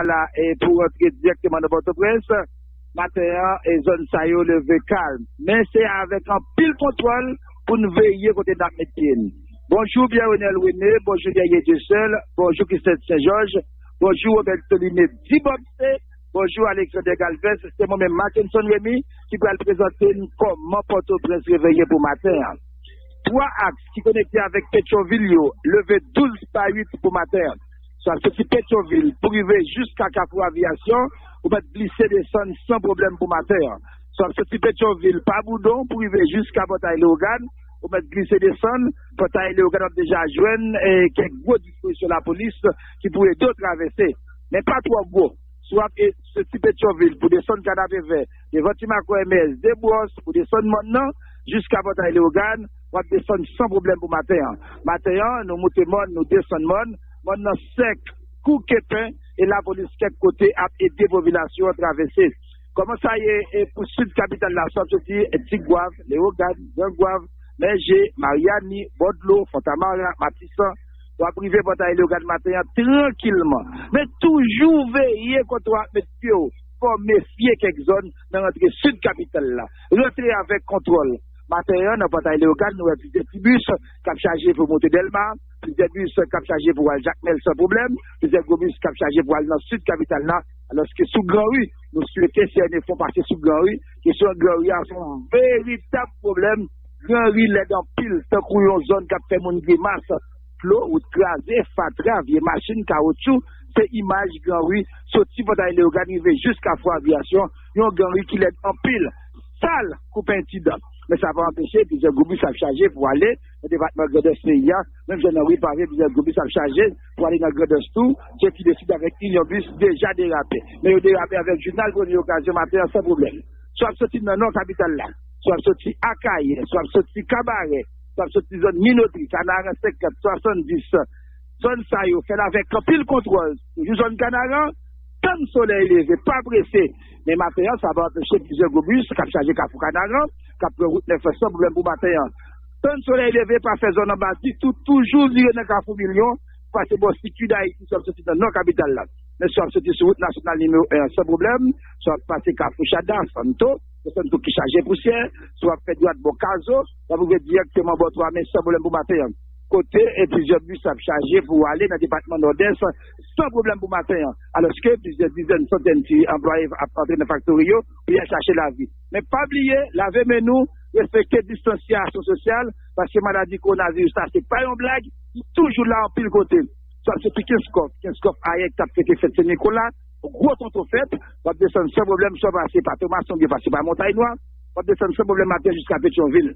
là et pour entrer directement dans Port-au-Prince, matin et zone ça yo levé calme. Mais c'est avec un pile contrôle pour nous veiller côté d'Armétienne. Bonjour Bienvenue René, bonjour Gaillé Seul, bonjour Christelle Saint-Georges, bonjour Robert Toliné Dibobse, bonjour Alexandre Galvez, c'est moi-même Mackinson Rémy qui va présenter comment Port-au-Prince réveillé pour matin. 3 axes qui connectent avec Pétionville, levé 12 par 8 pour matin. Soit ce Pétionville pour arriver jusqu'à Carrefour Aviation, vous pouvez glisser des sons sans problème pour matin. Soit ce Pétionville pas boudon pour arriver jusqu'à Bataille-Léogane, vous pouvez glisser des sons. Bataille-Léogane a déjà joint et quelques gros dispositions de la police qui pourraient d'autres traverser. Mais pas trop gros. Soit ce Pétionville pour descendre Canapé Vert, des Vatimaco MS, des Brosses pour descendre maintenant jusqu'à Bataille-Léogane, on va descendre sans problème pour matin. Matin, nous montons, nous descendons, maintenant sec, coup képin, et la police quelque côté a aidé la population à traverser. Comment ça y est, pour Sud Capitale, la sortie, Tigouave, Léogane, Gangouave, Mergé, Mariani, Bodlo, Fontamara, Matissan, pour priver Bataille-Léogane matin tranquillement. Mais toujours veiller contre monsieur, pour méfier quelques zones dans notre Sud Capitale là. Rentrer avec contrôle. Matin, dans Bataille-Léogane, nous avons des bus qui ont chargé pour monter Delma, des bus qui ont chargé pour aller Jacmel sans problème, des bus qui ont chargé pour aller dans le Sud Capitale là, alors que sous Grand Rue, nous souhaitons si elles font passer sous Grand Rue, qui sur Grand Rue a un véritable problème. Grand Rue l'aide en pile, tant qu'on y a une zone qui a fait mon grimace, flot ou crasé, fatra, vieille machine, caoutchouc, c'est image Grand Rue, sorti pour aller organiser jusqu'à Foire Aviation, il y a un Grand Rue qui l'aide en pile, sale, coupe incident. Mais ça va empêcher plusieurs groupes à charger pour aller au département de CIA, même si on a parlé plusieurs groupes à charger pour aller dans le Gredos tout, ceux qui décident avec Ignobus déjà dérapé. Mais ils dérapé avec le journal pour une occasion matin sans problème. Soit sorti dans nos capitales là, soit sorti à Caille, soit sorti Cabaret, soit sorti zone Minoterie, Canaran 50, 70, zone Sayo, fait avec un pile contrôle. Zone Canaran, tant de soleil élevé, pas pressé. Mais matin, ça va empêcher plusieurs groupes qui ont chargé Carrefour Canaran, qui ont route 900 problème pour matin. Tant de soleil élevé, pas fait zone en bas, toujours lié dans Carrefour Million, parce que bon, si tu d'Haïti, soit sorti dans nos capitales là. Mais soit sorti sur route nationale numéro 1 sans problème, soit passé Carrefour Chada, Santo, Santo qui charge poussière, soit fait droite Bocazo, vous pouvez directement bon 3 mais sans problème pour matin. Côté et plusieurs bus à charger pour aller dans le département nord-est sans problème pour matin. Alors que plusieurs dizaines, centaines d'employés à entrer dans le factory pour y chercher la vie. Mais pas oublier, laver nous, respecter la distanciation sociale, parce que maladie coronavirus, ça c'est pas une blague, toujours là en pile côté. Soit c'est 15 coffres ailleurs qui a fait Saint-Nicolas, gros tonton fait, on va descendre sans problème, soit passer par Thomas, on va passer par Montagne Noire, on va descendre sans problème matin jusqu'à Pétionville.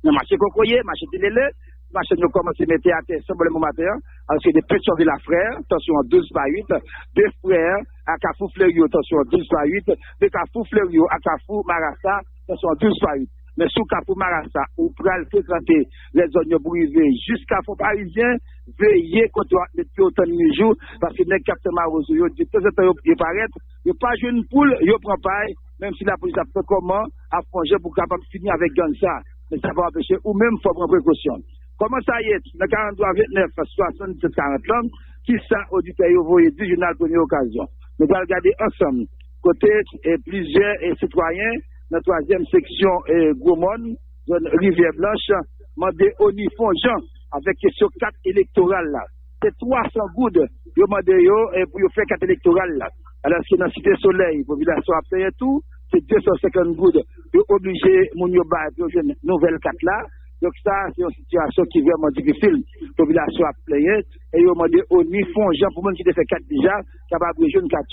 Dans le marché Cocoyer, marché Télélé, marché nous commence à mettre à terre sans problème au matin, alors c'est des Pétionville à frères, attention 12 par 8, deux frères à Carrefour Fleurio, attention 12 par 8, deux Carrefour Fleurio à Carrefour Marassa, attention 12 par 8. Mais sous Carrefour Marassa, ou pral fréquenter les zones brisées jusqu'à Fond Parisien, veillez contre les autant de jours, parce que les capteurs Marozo, ils disent, de temps en temps, ils paraissent, ils pas jouer une poule, ils prennent paille, même si la police a fait comment, à franger pour capable finir avec ça. Mais ça va empêcher, ou même faut prendre précaution. Comment ça y est, le 43 29 67 40 ans, qui ça auditeur voyez du journal première occasion. Nous allons regarder ensemble, côté plusieurs citoyens, dans la 3e section Goumon, zone Rivière Blanche, demandé au Nifon Jean, avec question 4 électorales là. C'est 300 gouttes, ils demandé pour faire 4 électorales là. Alors, c'est dans la Cité Soleil, la population a payé tout, c'est 250 gouttes, ils sont obligés, mon yoba, pour une nouvelle 4 là. Donc, ça, c'est une situation qui est vraiment difficile. La population a payé, et ils ont demandé au Nifon Jean, pour moi qui a fait 4 déjà, capable de jouer une 4.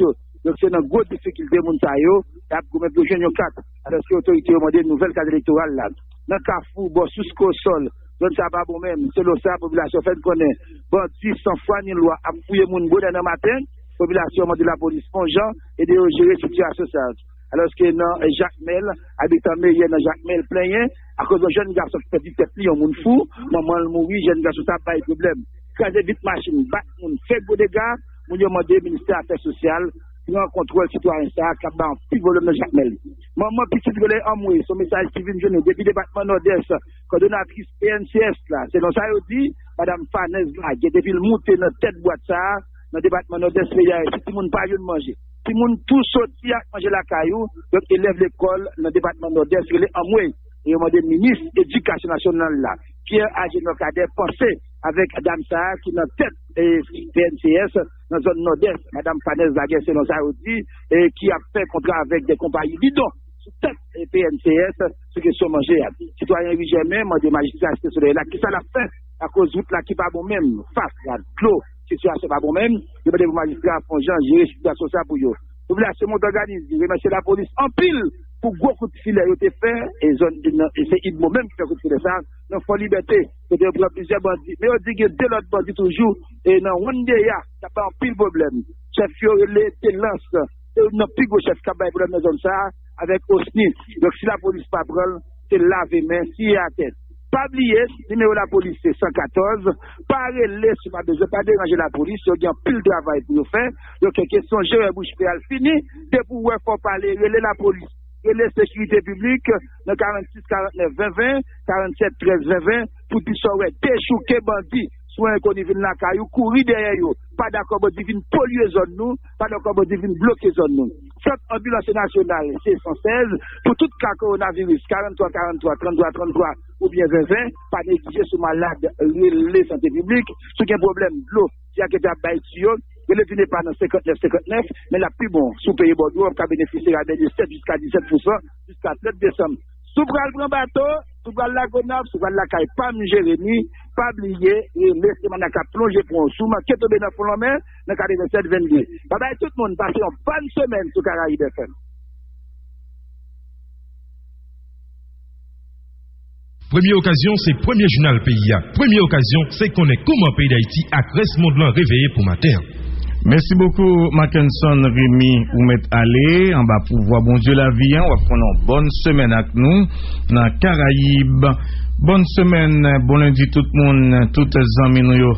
Donc, c'est une grosse difficulté, mon taillot, et après, vous mettez le 4. Alors, que l'autorité a demandé une nouvelle carte électorale là. Dans le Carrefour, bon, sous ce sol, donc ça va bon même, selon ça, la population fait connaître. Bon, 10 sans foi ni loi, à fouiller mon beau dans le matin, la population a demandé la police, mon Jean, et de gérer la situation sociale. Alors que dans Jacques Mel, habitant meilleur dans Jacques Mel, plein, à cause de jeunes garçons qui fait du tête, ils ont mon fou, maman le mourir, jeunes garçons, ça n'a pas de problème. Craser vite machine, battre, fait beau dégâts, on demande au ministère des Affaires sociales, prend contrôle citoyen, ça, qui a un petit volume de Jacques Mel. Maman, petite relais en mouille, son message qui vient de jeune, depuis le département nord-est, coordonnatrice PNCS, là, c'est dans ça, il dit, madame Fanez, là, qui est depuis le monter dans tête boîte, ça, dans le département nord-est, si tout le monde pas de manger. Si moun tout sorti à manger la caillou, donc élève l'école dans le département nord-est, il est en moins. Et on demande ministre de l'éducation nationale là, Pierre Agéno Cadet, pensez avec Madame Sarr qui est dans tête PNCS dans la zone nord-est, Madame Fanès Zaguet, c'est dans Saoudi, et qui a fait contrat avec des compagnies bidons. Sous tête PNCS, ce qui sont mangés. Citoyens jamais, moi des magistrats, c'est là, qui ça l'a fait à cause de route là qui pas bon même, face à l'eau. Situation pas bon même, il y a des magistrats font gens gérer la situation ça pour eux. Population monde organisée, remercier la police en pile pour gros coup de filet yo te fait et zone et c'est Idmo même qui fait coup de filet ça, dans Fort Liberté, c'est de plusieurs bandits. Mais on dit que deux autres bandits toujours et dans Wandeya, ça pas un pile problème. Chef yo les lance, et non plus gros chef qui a problème dans zone ça avec Osni. Donc si la police pas prend, c'est laver main si à tête. Pas oublier, numéro de la police c'est 114, pas relais sur ma besoin, pas déranger la police, il y a un pile de travail pour faire. Donc, question, Gérard Bouche Péal fini, de pouvoir faut parler, relais la police, relais sécurité publique, dans 46, 49, 20, 20, 47, 13, 20, 20, pour qu'ils soient déchouqués bandits, soit qu'on y vienne la caillou, courir derrière eux, pas d'accord, on divine polluer zone nous, pas d'accord, on divine bloquer zone nous. Cette ambulance nationale, c'est 116, pour tout cas coronavirus, 43, 43, 33, 33, ou bien 20, 20, pas négliger sur malade, les santé publique, ce qui est un problème de l'eau, si y a quelqu'un qui a baissé, il ne venait pas dans 59, 59, mais la plus bon, sous pays Bordeaux, on peut bénéficier de 7 jusqu'à 17%, jusqu'à 7 décembre. Sous le grand bateau, sous le lagonave, sous le caille, pas Jérémy, pas oublier, et laissez moi plonger pour un sous, qui est tombé dans le main, dans le 47, 22. Bye tout le monde, passez une bonne semaine sur Caraïbes FM. Première occasion, c'est premier journal pays. Première occasion, c'est qu'on est comment pays d'Haïti à reste monde là réveillé pour matin. Merci beaucoup, Mackinson, Rémi, ou met aller en bas pour voir bon Dieu la vie. On va prendre une bonne semaine avec nous dans Caraïbes. Bonne semaine, bon lundi tout le monde, toutes les amis nous ont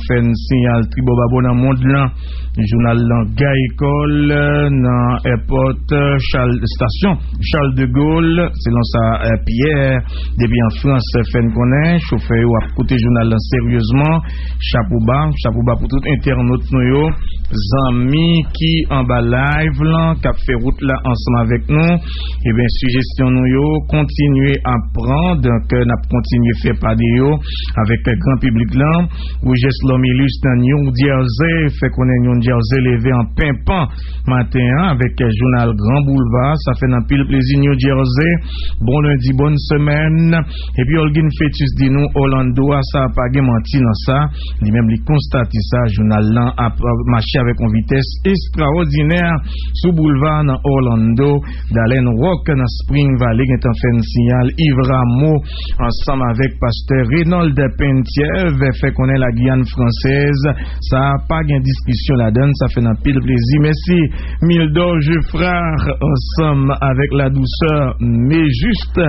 fait un signal tribo babo dans le monde là. Journal dans Gaïcole, dans airport station Charles de Gaulle, selon ça Pierre, depuis en France, fait une connaît, chauffeur ou à côté journal là sérieusement, chapeau bas pour tout internaute nous amis qui en bas live là, qui fait route là ensemble avec nous, et bien suggestion nous continuer à prendre que n'a continuer faire parler avec le grand public là, où j'ai l'homilus dans New Jersey, fait qu'on est New Jersey levé en pimpant matin avec le journal Grand Boulevard, ça fait un pile plaisir New Jersey. Bon lundi, bonne semaine. Et puis Olgin Fetus dit nous Orlando ça pas menti dans ça, lui même lui constate ça, journal là a marché avec une vitesse extraordinaire sous boulevard dans Orlando, d'Allen Rock dans Spring Valley qui est en fait un signal Yves Rameau ensemble avec pasteur Reynold Pentiev fait qu'on est la Guyane française, ça a pas de discussion là-dedans, ça fait un pile plaisir. Merci Mildor frère ensemble avec la douceur mais juste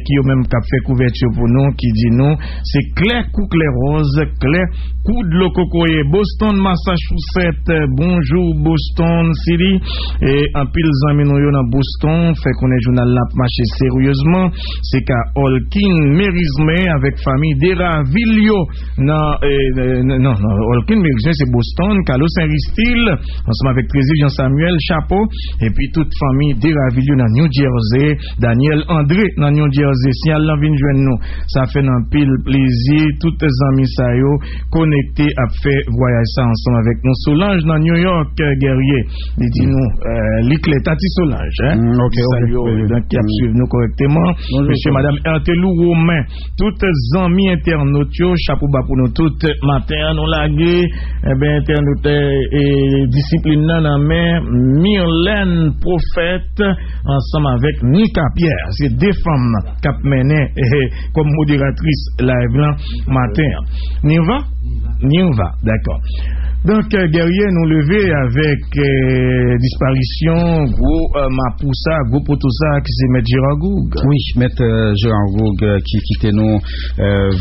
qui au même cap fait couverture pour nous, qui dit nous c'est clair coup clair rose, clair coup de lococoye. Boston Massachusetts, bonjour Boston City, et un pile zami nou yo dans Boston fait qu'on est journal là marché sérieusement, c'est qu'à Holkin Mérisme avec famille Deravilio non Holkin Mérisme c'est Boston, Carlos Saint-Ristil ensemble avec Président Jean-Samuel Chapeau, et puis toute famille Deravilio dans New Jersey, Daniel André dans New Jersey. Si Allah vient joindre nous, ça fait un pile plaisir, toutes les amis ça yo connectés à faire voyage ça ensemble avec nous. Solange dans New York, guerrier, il dit nous l'iclé Tati Solange donc qui a suivi nous correctement. Monsieur madame Ertelou Romain, toutes les amis internautes, chapeau bas pour nous toutes matin nous laguer internaute et discipline dans main Myrlène Prophète ensemble avec Nika Pierre, c'est deux femmes cap mené comme modératrice live là matin. N'y va, d'accord. Donc, guerrier, nous lever avec disparition, gros Mapoussa, gros Potosa, qui c'est M. Gérard Goug. Oui, M. Gérard Goug qui quittait nous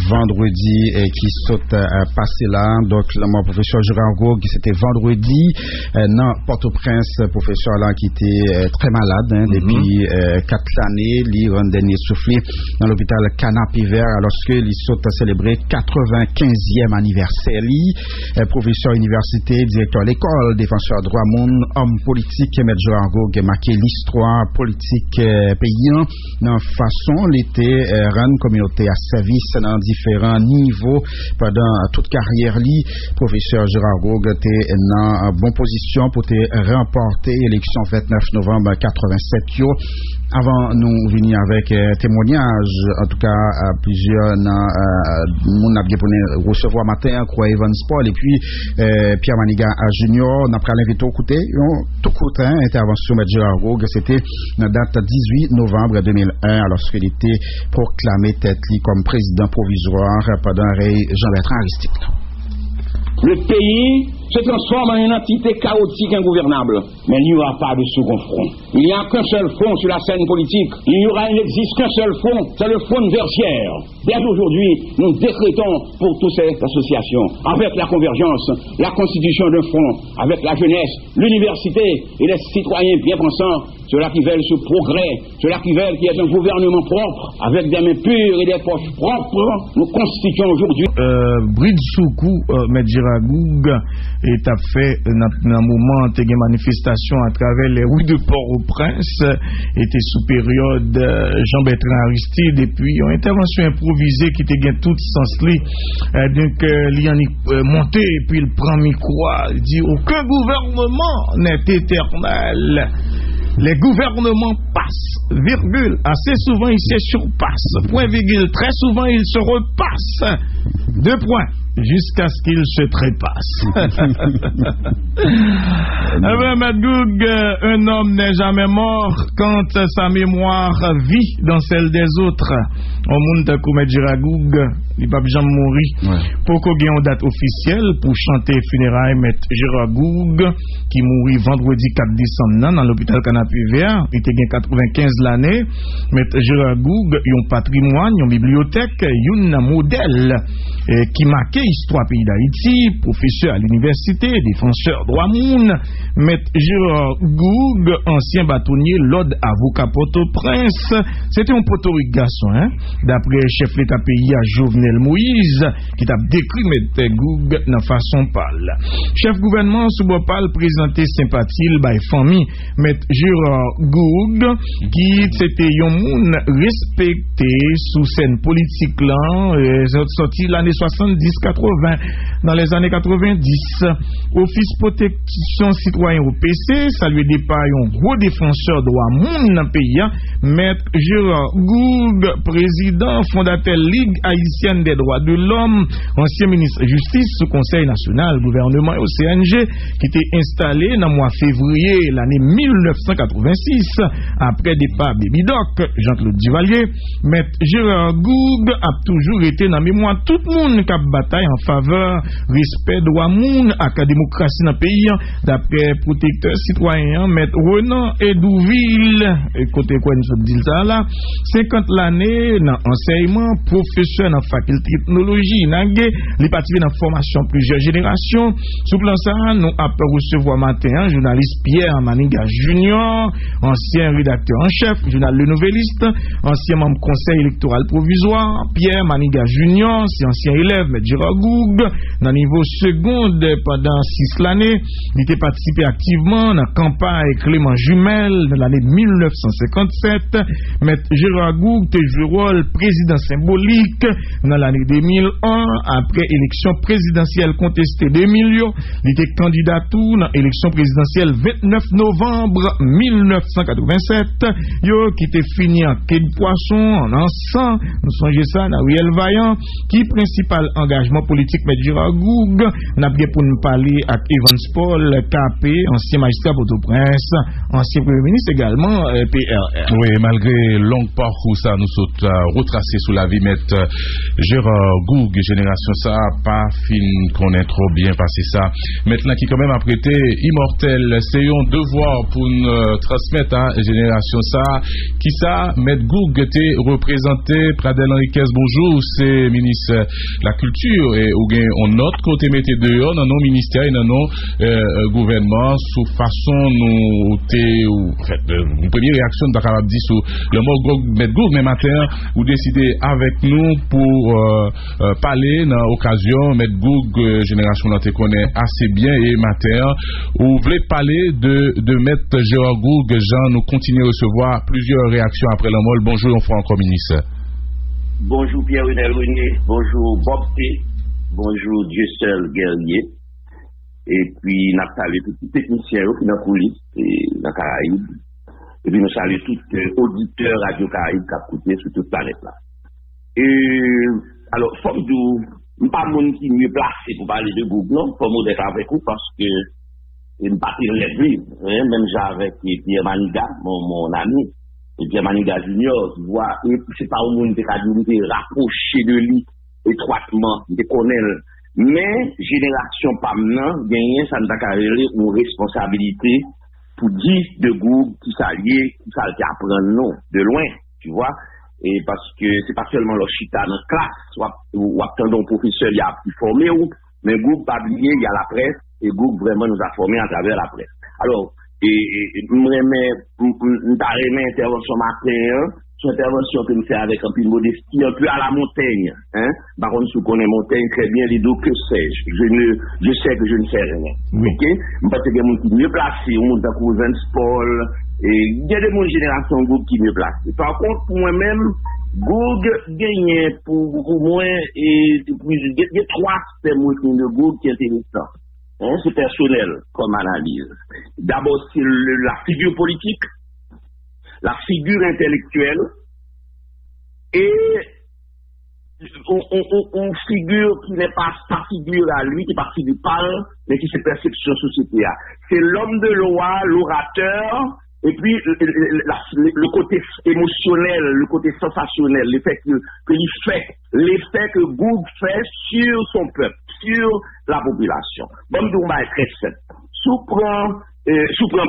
vendredi et qui saute passé là. Donc, mon professeur Gérard Goug, c'était vendredi, dans Port-au-Prince, professeur là qui était très malade depuis 4 années, il rend dernier soufflé dans l'hôpital Canapé Vert, alors qu'il saute à célébrer 95e anniversaire. Professeur universitaire l'université, directeur de l'école, défenseur droit monde, homme politique, M. Gérard Goug, marqué l'histoire politique paysan, dans façon l'été, rendre communauté à service dans différents niveaux pendant toute carrière li. Professeur Gérard Goug était dans bonne position pour te remporter l'élection 29 novembre 87 yo. Avant nous venir avec témoignage, en tout cas plusieurs moun a bien pour recevoir matin quoi Evans Paul et puis Pierre Maniga Junior n'a pas l'invité au côté tout côté intervention de Gérard Goug, c'était la date 18 novembre 2001 lorsqu'il était proclamé tête comme président provisoire pendant Jean-Bertrand Aristide. Le pays se transforme en une entité chaotique ingouvernable. Mais il n'y aura pas de second front. Il n'y a qu'un seul front sur la scène politique. Il n'existe qu'un seul front, c'est le front versière. Dès aujourd'hui, nous décrétons pour toutes ces associations, avec la convergence, la constitution d'un front, avec la jeunesse, l'université et les citoyens bien pensants, ceux-là qui veulent ce progrès, ceux-là qui veulent qu'il y ait un gouvernement propre, avec des mains pures et des poches propres, nous constituons aujourd'hui. Bride Soukou, M. Gérard Goug, est à fait dans un moment de manifestation à travers les rues de Port-au-Prince, était sous période Jean-Bertrand Aristide, et puis une intervention improvisée qui était gain tout sens li. Donc il y en a monté et puis il prend micro, il dit aucun gouvernement n'est éternel. Les gouvernements passent, virgule, assez souvent ils se surpassent, point virgule, très souvent ils se repassent, 2 points, jusqu'à ce qu'ils se trépassent. Goug, un homme n'est jamais mort quand sa mémoire vit dans celle des autres. Au monde de Koumet Giragoug, il va jamais mourir. Pour qu'on ait une date officielle pour chanter funérailles M. Giragoug, qui mourit vendredi 4 décembre dans l'hôpital Canapé Vert. Il était 95 l'année. M. Giragoug, il y a un patrimoine, une bibliothèque, un modèle qui marquait l'histoire pays d'Haïti, professeur à l'université, défenseur droit moun. M. Gérard Goug, ancien bâtonnier, l'ordre avocat Port-au-Prince. C'était un potorique garçon, hein? D'après chef l'État pays à Jovenel Moïse, qui t'a décrit M. Goug de façon pâle. Chef gouvernement sous Bopal présenté sympathie by famille M. Gérard Goug, qui c'était un moun respecté sous scène politique là, sorti l'année 70-80, dans les années 90. Office protection citoyen au PC, ça lui départ un gros défenseur droit moun dans le pays, M. Gérard Goug, président fondateur Ligue haïtienne des droits de l'homme, ancien ministre justice sous Conseil national, gouvernement et au CNG, qui était installé dans le mois février l'année 1986, après départ Baby Doc, Jean-Claude Duvalier. M. Gérard Goug a toujours été dans la mémoire tout le monde qui a bataille en faveur respect droit moun à la démocratie dans le pays, d'après protecteur citoyen M. Renan Edouville, côté quoi nous dit ça là, 50 l'année dans enseignement, professeur dans faculté de technologie, il participé dans formation plusieurs générations. Sous plan ça, nous avons recevoir matin journaliste Pierre Maniga Junior, ancien rédacteur en chef, journal Le Nouvelliste, ancien membre conseil électoral provisoire. Pierre Maniga Junior, c'est ancien élève M. Gérard Goug, dans niveau seconde pendant 6 l'année. Il était participé activement dans la campagne Clément Jumel dans l'année 1957. M. Gérard Goug a joué rôle président symbolique dans l'année 2001, après élection présidentielle contestée 2000. Il était candidat tout dans l'élection présidentielle 29 novembre 1987. Qui était fini en quai de poisson, en encens, nous songez ça, dans Riel Vaillant, qui principal engagement politique M. Gérard Goug, on a bien pour nous parler avec Evans Paul, KP, ancien magistrat Port-au-Prince, ancien premier ministre également, PRR. Oui, malgré long parcours ça, nous sommes retracés sous la vie M. Gérard Goug, génération ça, pas fin qu'on ait trop bien passé ça. Maintenant qui quand même a prêté immortel, c'est un devoir pour nous transmettre à génération génération ça qui ça Maître Goug était représenté Pradel Henriquez bonjour c'est ministre la culture et ou gain on note côté mettez dehors dans nos ministères et dans nos gouvernement sous façon nous en fait une première réaction de capable dire sur le mot Maître Goug mais matin vous décidez avec nous pour parler dans occasion Maître Goug génération là te connaît assez bien et matin vous voulez parler de Maître Gérard Goug Jean nous continuons à recevoir plusieurs réactions après le mot bonjour encore ministre. Bonjour Pierre-Renel René, bonjour Bob T, bonjour Dieu seul guerrier et puis nous saluons tous les techniciens qui sont dans la coulisses et dans la Caraïbe et puis nous saluons tous les auditeurs Radio Caraïbe qui ont écouté sur toute la planète là. Et alors, faut que nous pas monde qui mieux placé pour parler de Goug, non, faut modèle avec vous parce que une partie de l'église, même j'avais Pierre Maniga, mon ami, et Pierre Maniga Junior, tu vois, et c'est pas au monde qui a dû rapprocher de lui étroitement, de connaître. Mais, génération pas maintenant, gagner, ça n'a pas une responsabilité pour dire de Goug qui s'allie, qui apprendre non, de loin, tu vois. Et parce que c'est pas seulement le chita dans la classe, ou attendons professeur, il y a plus formé, mais Goug pas oublié, il y a la presse, et Goug vraiment nous a formés à travers la presse. Alors, nous avons intervention matin, une intervention que nous faisons avec un peu de modestie, un peu à la montagne. Par contre, si vous connaissez montagne très bien, les deux, que sais-je? Je sais que je ne sais rien. Oui. Ok? Parce qu'il y a des gens qui sont mieux placés, on monte à Vince Paul, et il y a des générations Goug qui sont mieux placés. Par contre, pour moi-même, Goug gagne pour moi, et il y a trois aspects de Goug qui sont intéressants. C'est personnel comme analyse. D'abord, c'est la figure politique, la figure intellectuelle, et une figure qui n'est pas sa figure à lui, qui n'est pas figure pâle, mais qui se perception société. C'est l'homme de loi, l'orateur, et puis le côté émotionnel, le côté sensationnel, l'effet l'effet que Goug fait sur son peuple, sur la population. Bon, nous va être très simple. Sous plan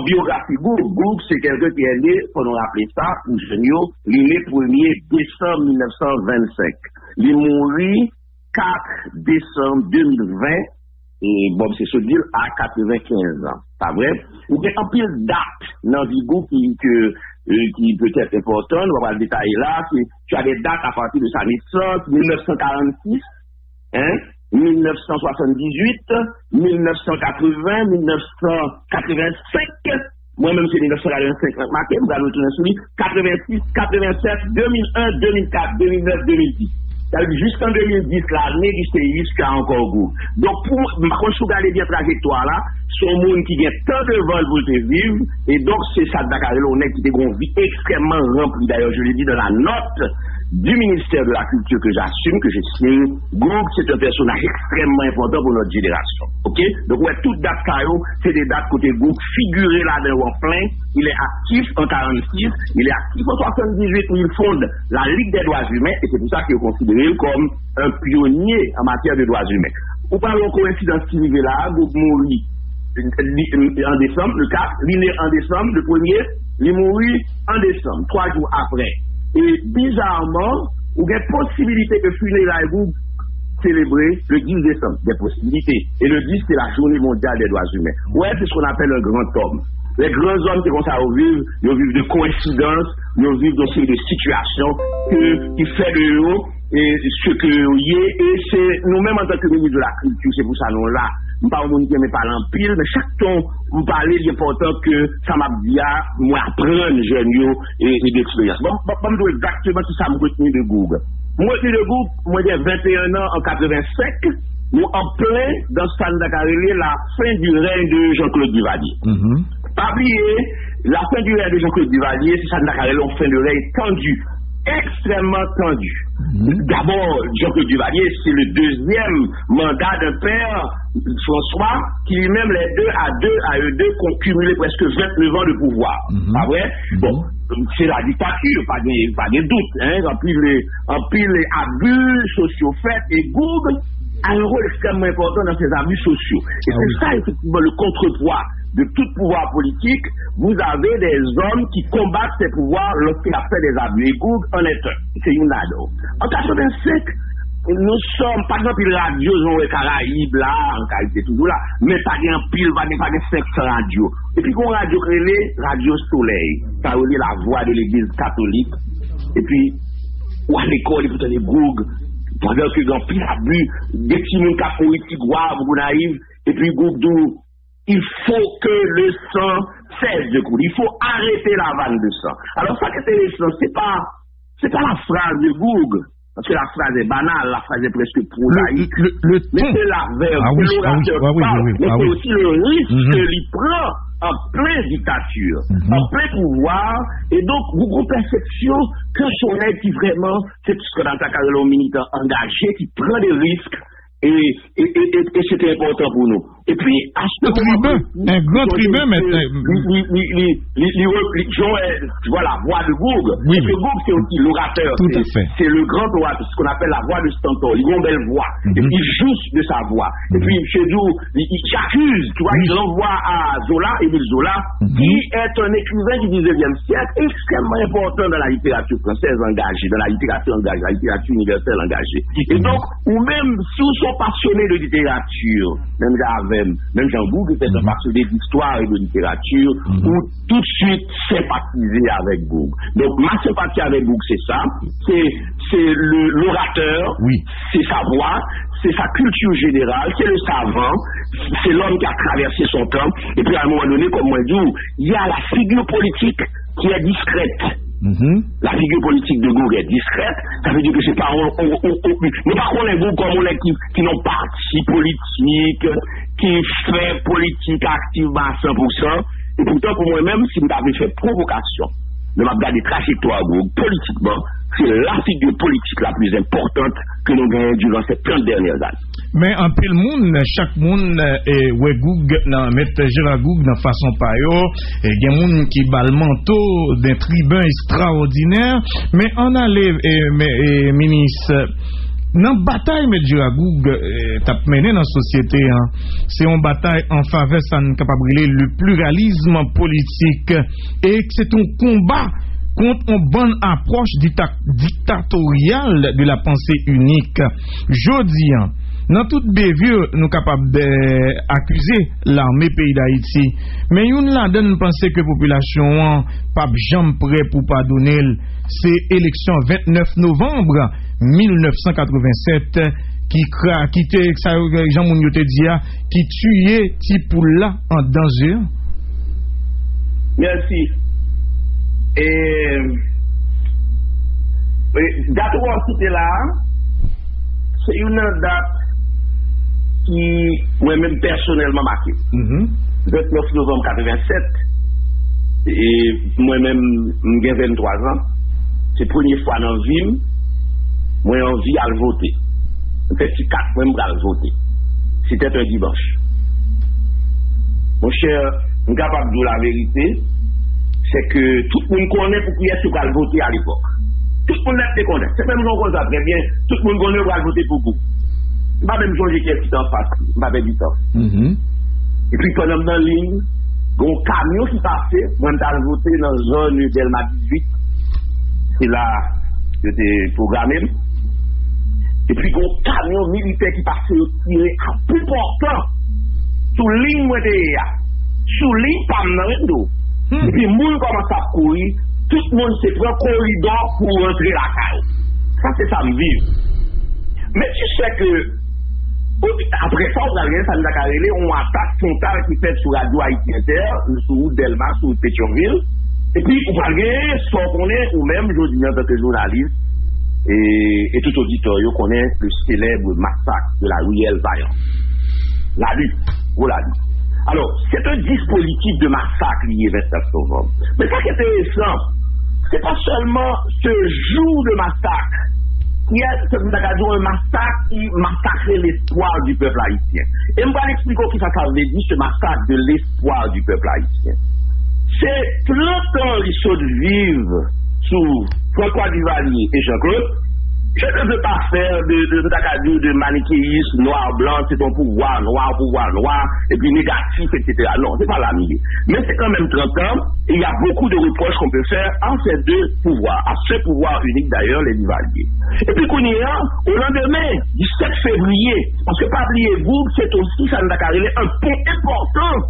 biographie, Goug, c'est quelqu'un qui est né, faut nous rappeler ça, ou Genio, il est né 1er décembre 1925. Il est mort 4 décembre 2020, et bon, c'est ce dire à 95 ans. Pas vrai? Ou bien, en pile date dans le Goug qui peut être importante, on va pas le détailler là, tu as des dates à partir de sa naissance, 1946, 1978, 1980, 1985, moi-même c'est 1985, marqué, vous allez retourner sur lui, 86, 87, 2001, 2004, 2009, 2010. Jusqu'en 2010, l'année du CI jusqu'à encore Goug. Donc, quand je regarde bien la trajectoire là, c'est un monde qui a tant de vol pour te vivre, et donc c'est ça, Dakar, on est qui a une vie extrêmement remplie. D'ailleurs, je l'ai dit dans la note du ministère de la Culture que j'assume, que je signe. Goug, c'est un personnage extrêmement important pour notre génération. Ok? Donc, ouais, toutes dates Caillou, c'est des dates côté Goug figurées là-dedans en plein. Il est actif en 46, il est actif en 78 où il fonde la Ligue des droits humains, et c'est pour ça qu'il est considéré comme un pionnier en matière de droits humains. Ou par une coïncidence qui arrive là, Goug mourit en décembre, le 4, il est né en décembre, le 1er, il mourit en décembre, 3 jours après. Et bizarrement, il y a des possibilités que funérailles Goug célébrer le 10 décembre, des possibilités. Et le 10, c'est la journée mondiale des droits humains. Ouais, c'est ce qu'on appelle un grand homme. Les grands hommes qui vont ça vivre, ils vivent de coïncidences, ils vivent aussi de situations qui fait de eux et ce que y est. Et c'est nous-mêmes en tant que ministre de la Culture, c'est pour ça nous là. Nous ne parlons pas parler en pile, mais chaque temps, vous parlez d'important que ça m'a dit, moi, apprendre jeunes et d'expérience. Bon, exactement c'est ça me retenu de Goug. Moi, de Goug, moi, j'ai 21 ans en 85. Nous en plein dans ce stade de la fin du règne de Jean-Claude Duvalier. Pas oublier, la fin du règne de Jean-Claude Duvalier, c'est ça de la fin de règne tendu, extrêmement tendu. D'abord, Jean-Claude Duvalier, c'est le deuxième mandat d'un père, François, qui lui-même, les deux à eux deux, ont cumulé presque 29 ans de pouvoir. Pas vrai? Bon, c'est la dictature, pas de doute, en pile les abus sociaux faits, et Goug a un rôle extrêmement important dans ces abus sociaux. Et c'est ça, effectivement, le contrepoids de tout pouvoir politique. Vous avez des hommes qui combattent ces pouvoirs lorsqu'il a fait des abus. Et Google en est un. C'est une ado. En 85, nous sommes, par exemple, les radios, les Caraïbes, là, en qualité, toujours là, mais pas de pile, pas de 500 radios. Et puis, qu'on radio créé, Radio Soleil, ça veut dire la voix de l'église catholique. Et puis, ou à l'école, vous tenez Google, pendant que dans pile abus, des petits monde qui politique, ou naïve, et puis Google, il faut que le sang cesse de couler. Il faut arrêter la vanne de sang. Alors, ça qui est intéressant, c'est pas la phrase de Google. Parce que la phrase est banale, la phrase est presque prosaïque. Mais c'est la verbe, c'est l'orateur parle, mais c'est aussi le risque qu'il prend en pleine dictature, en plein pouvoir, et donc vous avez une perception que son aide qui vraiment, c'est ce que dans ta carrière, un militant engagé qui prend des risques, et c'était important pour nous. Et puis, à ce moment, un grand tribun, mais tu vois la voix de Google. Oui, parce que Google, c'est aussi l'orateur. Tout à fait. C'est le grand orateur, ce qu'on appelle la voix de Stanton. Il a une belle voix. Et puis, il joue de sa voix. Et puis, chez nous, il s'accuse, tu vois, il l'envoie à Zola, Émile Zola, qui est un écrivain du 19e siècle, extrêmement important dans la littérature française engagée, dans la littérature engagée, la littérature universelle engagée. Et donc, ou même, si vous sont passionnés de littérature, même Jean Google était un passionné d'histoire et de littérature, ou tout de suite sympathiser avec Google. Donc ma sympathie avec Google, c'est ça, c'est l'orateur, c'est sa voix, c'est sa culture générale, c'est le savant, c'est l'homme qui a traversé son temps, et puis à un moment donné, comme moi je dis, il y a la figure politique qui est discrète. La figure politique de Google est discrète, ça veut dire que c'est pas mais par contre les Google comme on est qui n'ont parti politique, qui fait politique activement à 100%, et pourtant pour moi-même, si vous avez fait provocation, de m'a regardé trajectoire Google politiquement, c'est la figure politique la plus importante que nous avons durant ces 30 dernières années. Mais en pile monde, chaque monde ouais Google mettre Gérard Google dans façon pa yo, et il y a monde qui bal manteau d'un tribun extraordinaire, mais on allait ministre dans bataille met Gérard Google t'a mené dans société c'est une bataille en faveur ça capable le pluralisme politique et c'est un combat contre une bonne approche dictatoriale de la pensée unique. Jodi, dans toute bévieux, nous sommes capables d'accuser l'armée pays d'Haïti. Mais nous la penser que la population pas jamais prêt pour pardonner. C'est élection 29 novembre 1987 qui Jean Mounio te dit qui tuait Tipoula en danger. Merci. Et date où on cité là, c'est une date qui moi-même personnellement marqué. 29 novembre 87, et moi-même j'ai 23 ans, c'est la première fois dans la vie, moi j'ai envie à voter. En fait, c'est 4 mois à voter. C'était un dimanche. Mon cher, je suis capable de dire la vérité. C'est que tout le monde connaît pour qui est-ce qu'il va voter à l'époque. Tout le monde le connaît. C'est même nous qu'on très bien. Tout le monde connaît pour voter pour vous. Je ne vais pas même changer qui est en face. Je vais pas du temps. Et puis pendant dans la ligne, il y a un camion qui passait. Moi, je voté dans la zone Delma 18. C'est là que j'étais programmé. Et puis il y a un camion militaire qui passait tiré à plus portant. Sous la ligne, sous la ligne, pas dans et puis, les gens commencent à courir, tout le monde se prend un corridor pour rentrer la caille. Ça, c'est ça, me vivre. Mais tu sais que, après ça, on a rien, ça nous a carré, on attaque frontale qui fait sur Radio Haïti Inter, sur route Delma, sur Pétionville. Et puis, on va gagner, soit qu'on est, ou même, je dis en tant que journaliste, et tout auditeur, on connaît le célèbre massacre de la ruelle Vaillant. La lutte, ou la lutte. Alors, c'est un dispositif de massacre lié 29 novembre. Mais ça qui est intéressant, c'est pas seulement ce jour de massacre, qui est un massacre qui massacrait l'espoir du peuple haïtien. Et je vais expliquer qui ça veut dire, ce massacre de l'espoir du peuple haïtien. C'est 30 ans l'histoire de vivre sous François Duvalier et Jean-Claude, Je ne veux pas faire de manichéisme noir-blanc, c'est ton pouvoir noir, et puis négatif, etc. Non, c'est pas la milieu. Mais c'est quand même 30 ans, et il y a beaucoup de reproches qu'on peut faire à ces deux pouvoirs, à ce pouvoir unique d'ailleurs, les Duvalier. Et puis qu'on y est, au lendemain du 7 février, parce que pas oublier vous, c'est aussi, ça nous a carré un point important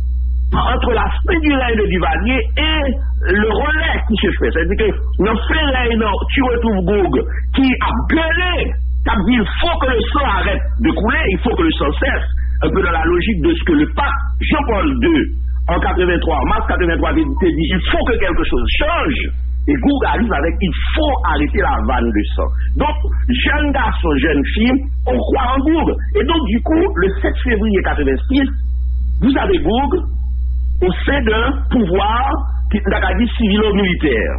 entre la fin du règne de Duvalier et le relais qui se fait. C'est-à-dire que dans ce règne, tu retrouves Goug qui a gueulé, qui a dit il faut que le sang arrête de couler, il faut que le sang cesse, un peu dans la logique de ce que le pape Jean-Paul II, en 83, en mars 83, dit il faut que quelque chose change. Et Goug arrive avec il faut arrêter la vanne de sang. Donc, jeunes garçons, jeunes filles, on croit en Goug. Et donc, du coup, le 7 février 86, vous avez Goug au sein d'un pouvoir qui est dit civilo-militaire.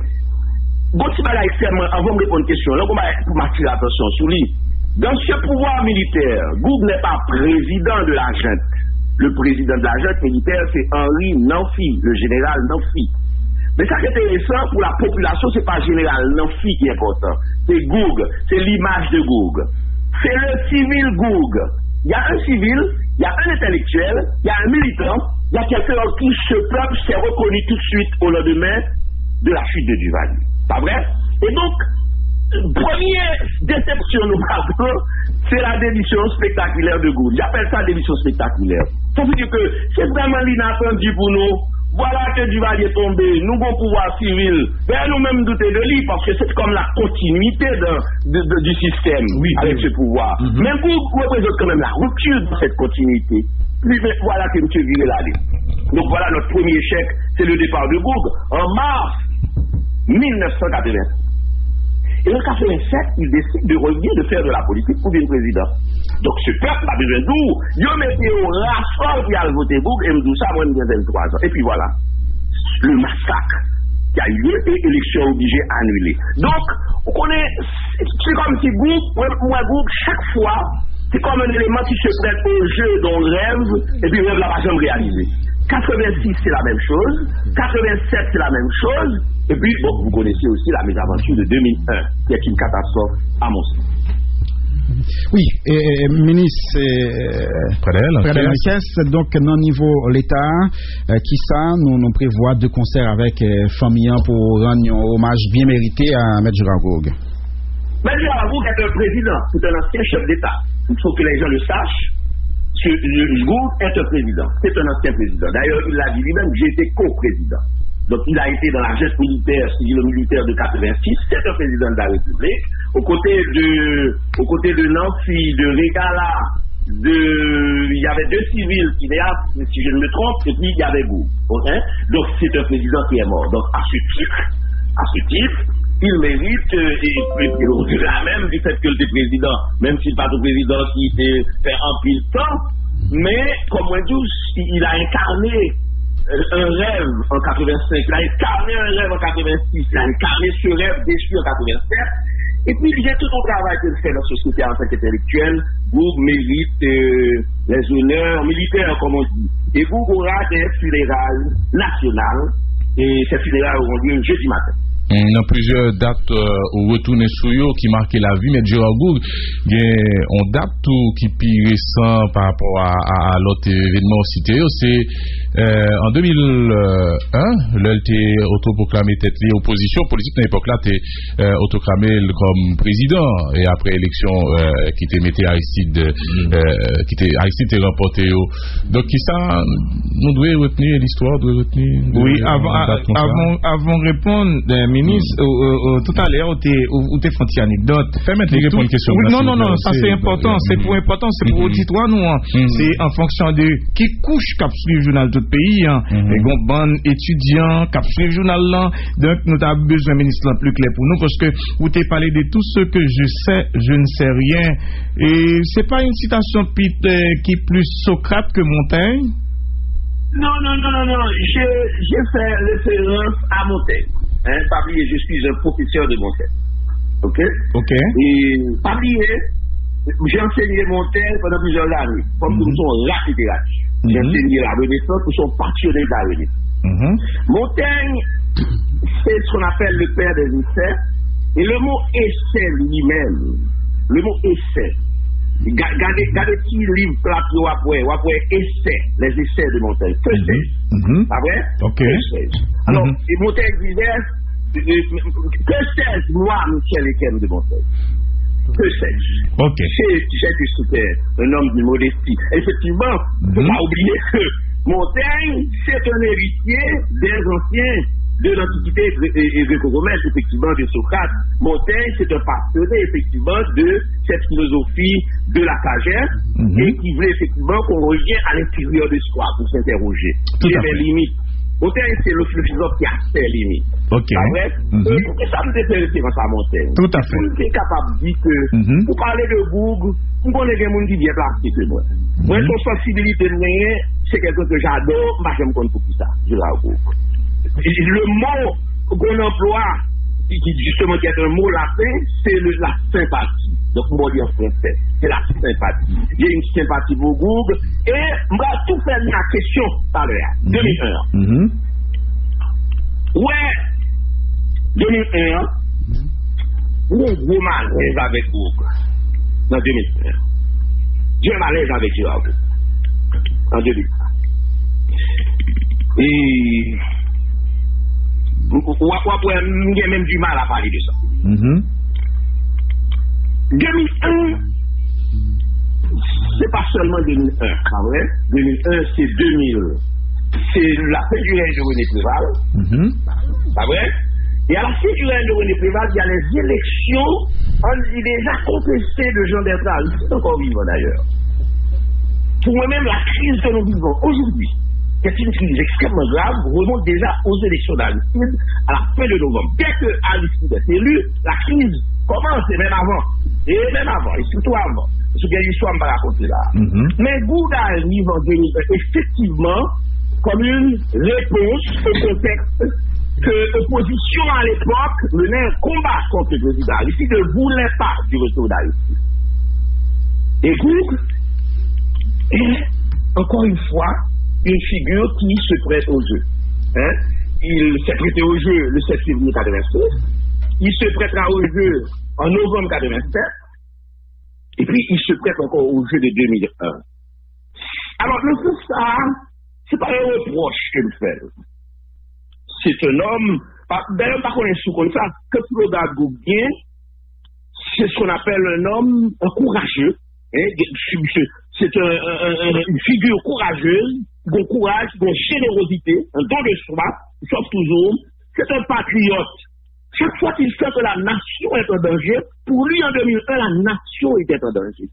Extrêmement, avant de répondre à une question, là, pour m'attirer l'attention sur lui. Dans ce pouvoir militaire, Goug n'est pas président de la junte. Le président de la junte militaire, c'est Henri Nanfi, le général Nanfi. Mais ça qui est intéressant pour la population, c'est pas général Nanfi qui est important. C'est Goug, c'est l'image de Goug. C'est le civil Goug. Il y a un civil, il y a un intellectuel, il y a un militant, il y a quelqu'un en qui ce peuple s'est reconnu tout de suite au lendemain de la chute de Duvalier. Pas vrai? Et donc, première déception, nous parlons, c'est la démission spectaculaire de Goug. J'appelle ça démission spectaculaire. Ça veut dire que c'est vraiment l'inattendu pour nous. Voilà que Duvalier est tombé, nous avons pouvoir civil. Mais nous-mêmes douter de lui parce que c'est comme la continuité du système avec ce pouvoir. Même Goug représente quand même la rupture de cette continuité. Puis voilà que M. Viré l'a dit. Donc voilà notre premier échec, c'est le départ de Goug en mars 1980. Et en 87, il décide de revenir, de faire de la politique pour devenir président. Donc ce peuple a besoin d'où? Yo mettez au rafale qui a voté Goug et me dit ça, moi, 23 ans. Et puis voilà, le massacre qui a eu lieu et l'élection obligée annulée. Donc, on est, c'est comme si Goug, Goug, chaque fois, c'est comme un élément qui se prête au jeu dont on rêve, et puis rêve la pas jamais réalisé. 86, c'est la même chose. 87, c'est la même chose. Et puis, bon, vous connaissez aussi la mésaventure de 2001, qui est une catastrophe à mon sens. Oui, ministre Pradel Enriquez, donc, dans le niveau l'État, qui ça, nous prévoit de concert avec famille pour rendre un hommage bien mérité à M. Gérard Goug. M. Gérard Goug est un président, c'est un ancien chef d'État. Il faut que les gens le sachent. Goug est un président, c'est un ancien président. D'ailleurs, il l'a dit lui-même, j'ai été co-président. Donc, il a été dans la junte militaire, civilo-militaire de 86, c'est un président de la République. Aux côtés de Nancy, de Regala, il y avait deux civils, si je ne me trompe, et puis il y avait Goug. Okay? Donc, c'est un président qui est mort. Donc, à ce titre, il mérite, et au-delà même du fait que le président, même s'il n'est pas le président qui fait un pile temps, mais, comme on dit, il a incarné un rêve en 85, il a incarné un rêve en 86, il a incarné ce rêve déchu en 87, et puis il y a tout son travail qu'il fait dans la société en tant qu'intellectuel. Goug mérite les honneurs militaires, comme on dit. Et Goug aura des funérailles nationales, et ces funérailles auront lieu jeudi matin. Il y a plusieurs dates au retour de Souyo qui marquent la vie, mais Gérard Goug, on date tout qui est plus récent par rapport à l'autre événement cité, c'est en 2001, là, il était autoproclamé tête de l'opposition politique à l'époque là, il était autoproclamé comme président, et après l'élection qui était metté Aristide, Aristide est remporté. Donc, qui ça, nous devons retenir l'histoire, oui, avant de répondre, ministre, tout à l'heure, où t'es fait une anecdote. Fais-moi répondre une question. Non, ça c'est important, c'est pour auditoire, nous, c'est en fonction de qui couche cap suivre le journal tout le pays, et bon étudiants cap suivre le journal là, donc nous avons besoin ministre plus clair pour nous, parce que vous t'es parlé de tout ce que je sais, je ne sais rien, et c'est pas une citation qui est plus Socrate que Montaigne? Non, j'ai fait référence à Montaigne. Pas oublier, je suis un professeur de Montaigne. Ok. Et pas oublier, j'ai enseigné Montaigne pendant plusieurs années, comme nous sommes la littérature. J'ai enseigné la Renaissance, nous sommes passionnés de la Renaissance. Montaigne, c'est ce qu'on appelle le père des lycées, Et le mot essai lui-même, le mot essai, regardez petit livre là pour après essai, les essais de Montaigne. Que c'est? Pas vrai? Ok. Que c'est? Alors, Montaigne disait, que c'est moi, Michel Eken de Montaigne? Que sais-je? Ok. J'ai que c'était un homme de modestie. Effectivement, il ne faut pas oublier que Montaigne, c'est un héritier des anciens de l'Antiquité gréco-romaine, effectivement, de Socrate. Montaigne, c'est un passionné, effectivement, de cette philosophie de la sagesse et qui voulait, effectivement, qu'on revienne à l'intérieur de soi pour s'interroger. Il y a des limites. Montaigne, c'est le philosophe qui a ses limites. Ok. Après, ça me fait référence à Montaigne. Tout à fait. Je suis capable de dire que, pour parler de Bourg, vous connaissez des gens qui viennent placer que moi. Moi, son sensibilité de rien, c'est quelque chose que j'adore, mais je me compte pour tout ça. Je l'avoue. Le mot qu'on emploie, qui justement qui est un mot latin, c'est la sympathie. Donc, on va dire en français, c'est la sympathie. Il y a une sympathie pour Google, et on va tout faire la question par l'heure. 2001. Ouais, 2001, on a un gros malaise avec Google. En 2001. J'ai un malaise avec Gérard en 2001. Et il y a même du mal à parler de ça. 2001, c'est pas seulement 2001, quand même. 2001, c'est 2000. C'est la fin du règne de René Préval. Pas vrai? Et à la fin du règne de René Préval, il y a les élections. On dit déjà contestées de Jean Bertrand. C'est encore vivant d'ailleurs. Pour moi-même, la crise que nous vivons aujourd'hui, qui est une crise extrêmement grave, remonte déjà aux élections d'Aristide à la fin de novembre. Dès que Aristide est élu, la crise commence, et même avant. Et surtout avant. Parce qu'il y a une histoire à raconter là. Mais Gouda arrive en 2020, effectivement, comme une réponse au contexte que l'opposition à l'époque menait un combat contre le président Aristide, ne voulait pas du retour d'Aristide. Et Gouda est, encore une fois, une figure qui se prête au jeu. Il s'est prêté au jeu le 7 février 1986, il se prêtera au jeu en novembre 1987, et puis il se prête encore au jeu de 2001. Alors, le tout ça, c'est pas un reproche que je fais. C'est un homme, d'ailleurs, pas qu'on est sous comme ça, que tu regardes bien, c'est ce qu'on appelle un homme courageux. C'est une figure courageuse, d'un courage, d'une générosité, un don de soi, sauf toujours, c'est un patriote. Chaque fois qu'il sent que la nation est en danger, pour lui en 2001, la nation était en danger.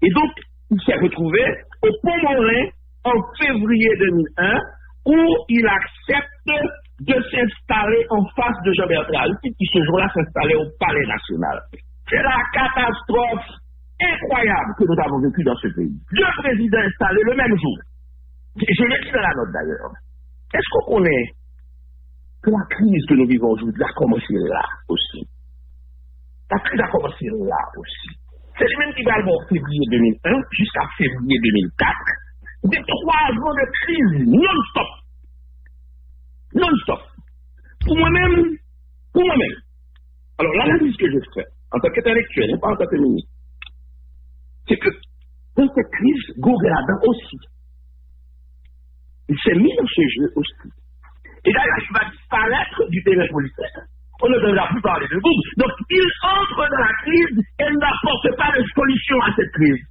Et donc, il s'est retrouvé au Pont-Morin en février 2001, où il accepte de s'installer en face de Jean Bertrand Aristide, qui ce jour-là s'installait au Palais National. C'est la catastrophe incroyable que nous avons vécue dans ce pays. Deux présidents installés le même jour. Je l'ai dit dans la note d'ailleurs. Est-ce qu'on connaît que la crise que nous vivons aujourd'hui a commencé là aussi? La crise a commencé là aussi. C'est le même qui va en février 2001 jusqu'à février 2004. Des 3 ans de crise non-stop. Non-stop. Pour moi-même. Alors l'analyse que je fais, en tant qu'intellectuel, et pas en tant que ministre, c'est que dans cette crise, Google là-dedans aussi. Il s'est mis dans ce jeu aussi. Et d'ailleurs, il va disparaître du terrain politique. On ne devra plus parler de Google. Donc, il entre dans la crise et n'apporte pas de solution à cette crise.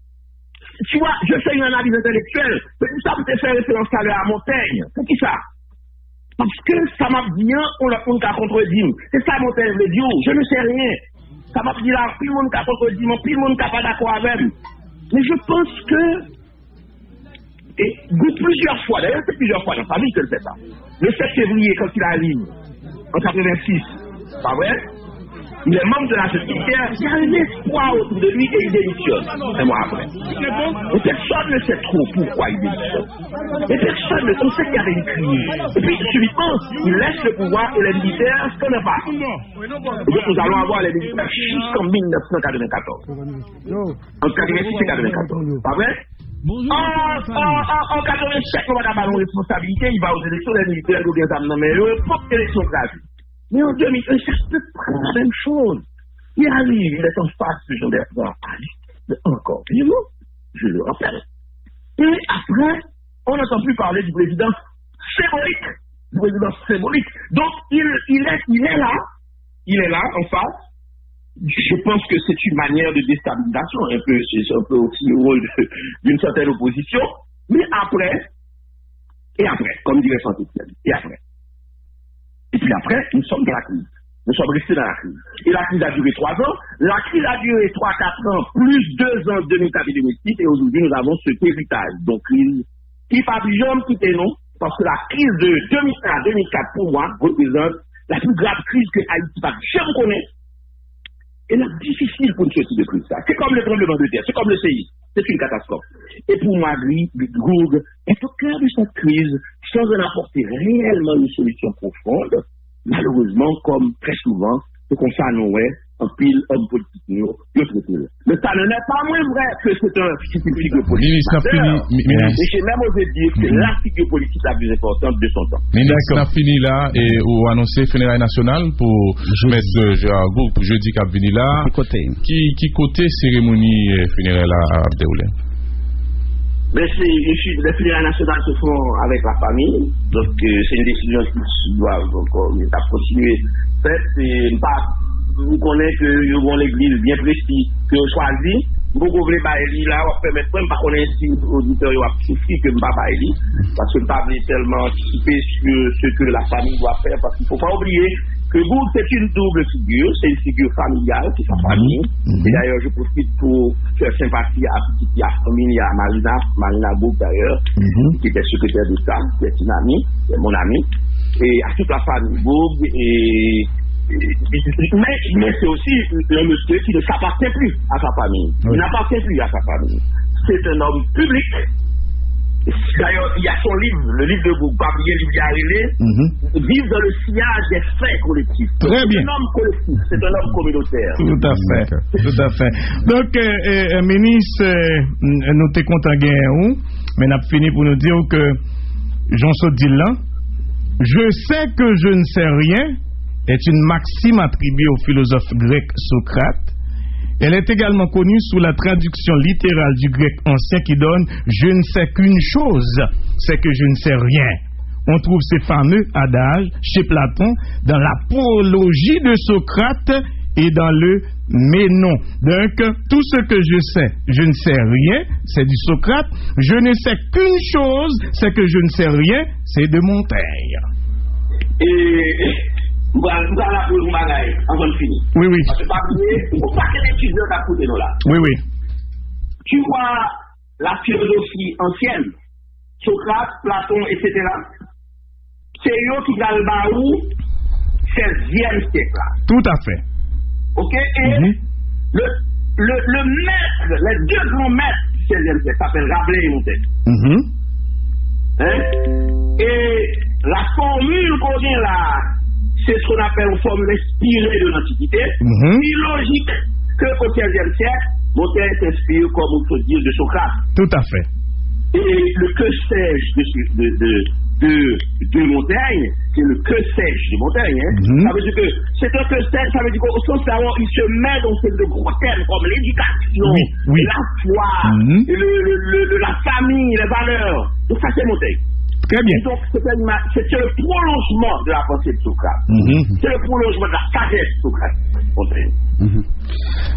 Tu vois, je fais une analyse intellectuelle. C'est pour ça que je fais référence à Montaigne. C'est qui ça? Parce que ça m'a bien, on l'a contredit. C'est ça Montaigne veut dire. Je ne sais rien. Ça m'a dit là, plus le monde qui a contredit, plus le monde qui n'a pas d'accord avec. Mais je pense que, et plusieurs fois, d'ailleurs c'est plusieurs fois dans sa vie que je le fais ça. Le 7 février, quand il arrive, en 86, pas vrai? Il est membre de la justice, il y a un espoir autour de lui et il démissionne. Un mois après. Et personne ne sait trop pourquoi il démissionne. Et personne ne sait qu'il y avait une crise. Et puis, subitement, il laisse le pouvoir et les militaires se connaissent pas. Et donc, nous allons avoir les militaires jusqu'en 1994. En 86 et 94. Pas vrai? En 87, on va avoir une responsabilité, il va aux élections, les militaires, nous disons, non, mais il faut que l'élection gratuite. Mais en 2001, c'est à peu près la même chose. Il arrive, il est en face de Jean Bertrand Aristide, encore vivant, je le rappelle. Et après, on n'entend plus parler du président symbolique. Donc, il est là, en face. Je pense que c'est une manière de déstabilisation, c'est un peu aussi le rôle d'une certaine opposition. Mais après, comme dirait Saint-Étienne, et puis après, nous sommes dans la crise. Nous sommes restés dans la crise. Et la crise a duré 3 ans. La crise a duré 3-4 ans, plus 2 ans de 2004 et 2006. Et aujourd'hui, nous avons ce héritage. Donc, crise qui pas jamais quitté nous, parce que la crise de 2001 à 2004, pour moi, représente la plus grave crise que Haïti va jamais connaître. Et là, difficile pour une société de crise. C'est comme le tremblement de terre, c'est comme le séisme. C'est une catastrophe. Et pour moi, Gourg est au cœur de cette crise, sans en apporter réellement une solution profonde. Malheureusement, comme très souvent, ce qu'on fait nous, en pile, homme politique, mais ça ne n'est pas moins vrai que c'est un figure politique. Et j'ai même osé dire que c'est la figure politique la plus importante de son temps. Ministre a fini là et ou annoncé funérailles nationales pour mettre Gérard Gourg pour jeudi qui a venu là. Qui côté cérémonie funéraire là à dérouler? Mais les funérailles nationales se font avec la famille, donc c'est une décision qui doit continuer. C'est pas vous connaissez que vous avez l'église bien précis que vous choisissez. Vous voulez bailler là, on peut mettre même pas connaître si l'auditeur a souffert que pas bailler parce que pas tellement anticiper sur ce que la famille doit faire parce qu'il faut pas oublier que vous c'est une double figure, c'est une figure familiale qui est sa famille. Et d'ailleurs je profite pour faire sympathie à la famille, à Marina Gourg d'ailleurs, qui était secrétaire d'État, qui est une amie, qui est mon amie, et à toute la famille Gourg mais c'est aussi un monsieur qui ne s'appartient plus à sa famille. Il n'appartient plus à sa famille. C'est un homme public. D'ailleurs, il y a son livre, le livre de Gourg, Gabriel Libiarélé, vivre dans le sillage des faits collectifs. Très bien. C'est un homme collectif, c'est un homme communautaire. Tout à fait. Donc, ministre, nous t'es content gain mais nous avons fini pour nous dire que Jean dit là, je sais que je ne sais rien, est une maxime attribuée au philosophe grec Socrate. Elle est également connue sous la traduction littérale du grec ancien qui donne « je ne sais qu'une chose, c'est que je ne sais rien ». On trouve ces fameux adages chez Platon dans l'apologie de Socrate et dans le Ménon. Donc, tout ce que je sais, je ne sais rien, c'est du Socrate. Je ne sais qu'une chose, c'est que je ne sais rien, c'est de Montaigne. Nous allons la pour bagaille avant de finir. Oui. Parce que il ne faut pas que les étudiants t'écoutent nous là. Oui. Tu vois la philosophie ancienne, Socrate, Platon, etc. C'est eux qui ont le baou 16e siècle là. Tout à fait. Ok? Et le maître, les 2 grands maîtres du 16e siècle s'appellent Rabelais et Montaigne. Et la formule qu'on vient là, c'est ce qu'on appelle une formule inspirée de l'Antiquité. C'est logique qu'au XVe siècle, Montaigne s'inspire, comme on peut dire, de Socrate. Tout à fait. Et le que sais-je de Montaigne, c'est le que sais-je de Montaigne. Ça veut dire que c'est un que sais-je, ça veut dire qu'au sens où il se met dans de gros termes comme l'éducation, la foi, la famille, les valeurs. Donc ça c'est Montaigne. Très bien. Donc, c'est le prolongement de la pensée de Socrate. C'est le prolongement de la sagesse de Socrate.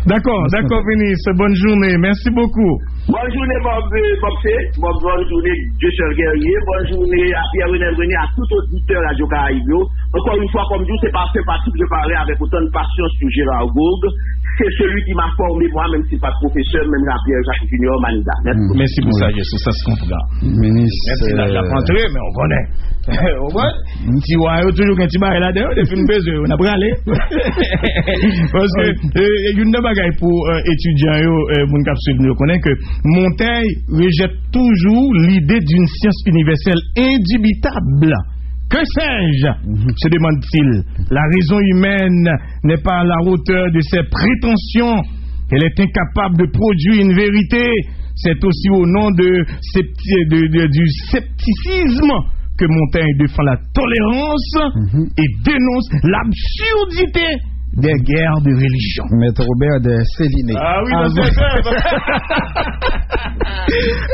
D'accord, ministre. Bonne journée. Merci beaucoup. Bonne journée, bonne journée, Dieu seul guerrier. Bonne journée à Pierre-Renel René, à tout auditeur à Radio Caraïbio. Encore une fois, comme je c'est pas sympathique de parler avec autant de passion sur Gérard Gourg. C'est celui qui m'a formé, moi, même si pas professeur, même la Pierre-Jacques Junior Manida. Merci pour ça, ça se comprend. Ministre. Merci, la rentrée, mais on connaît. Si on a toujours un petit baril là-dedans, on a fait une baisse, on a bralé. Parce que, il y a une bagaille pour étudiants, mon capsule, on connaît que Montaigne rejette toujours l'idée d'une science universelle indubitable. Que sais-je, se demande-t-il. La raison humaine n'est pas à la hauteur de ses prétentions. Elle est incapable de produire une vérité. C'est aussi au nom du scepticisme que Montaigne défend la tolérance et dénonce l'absurdité des guerres de religion. Maître Robert de Céline. Ah oui,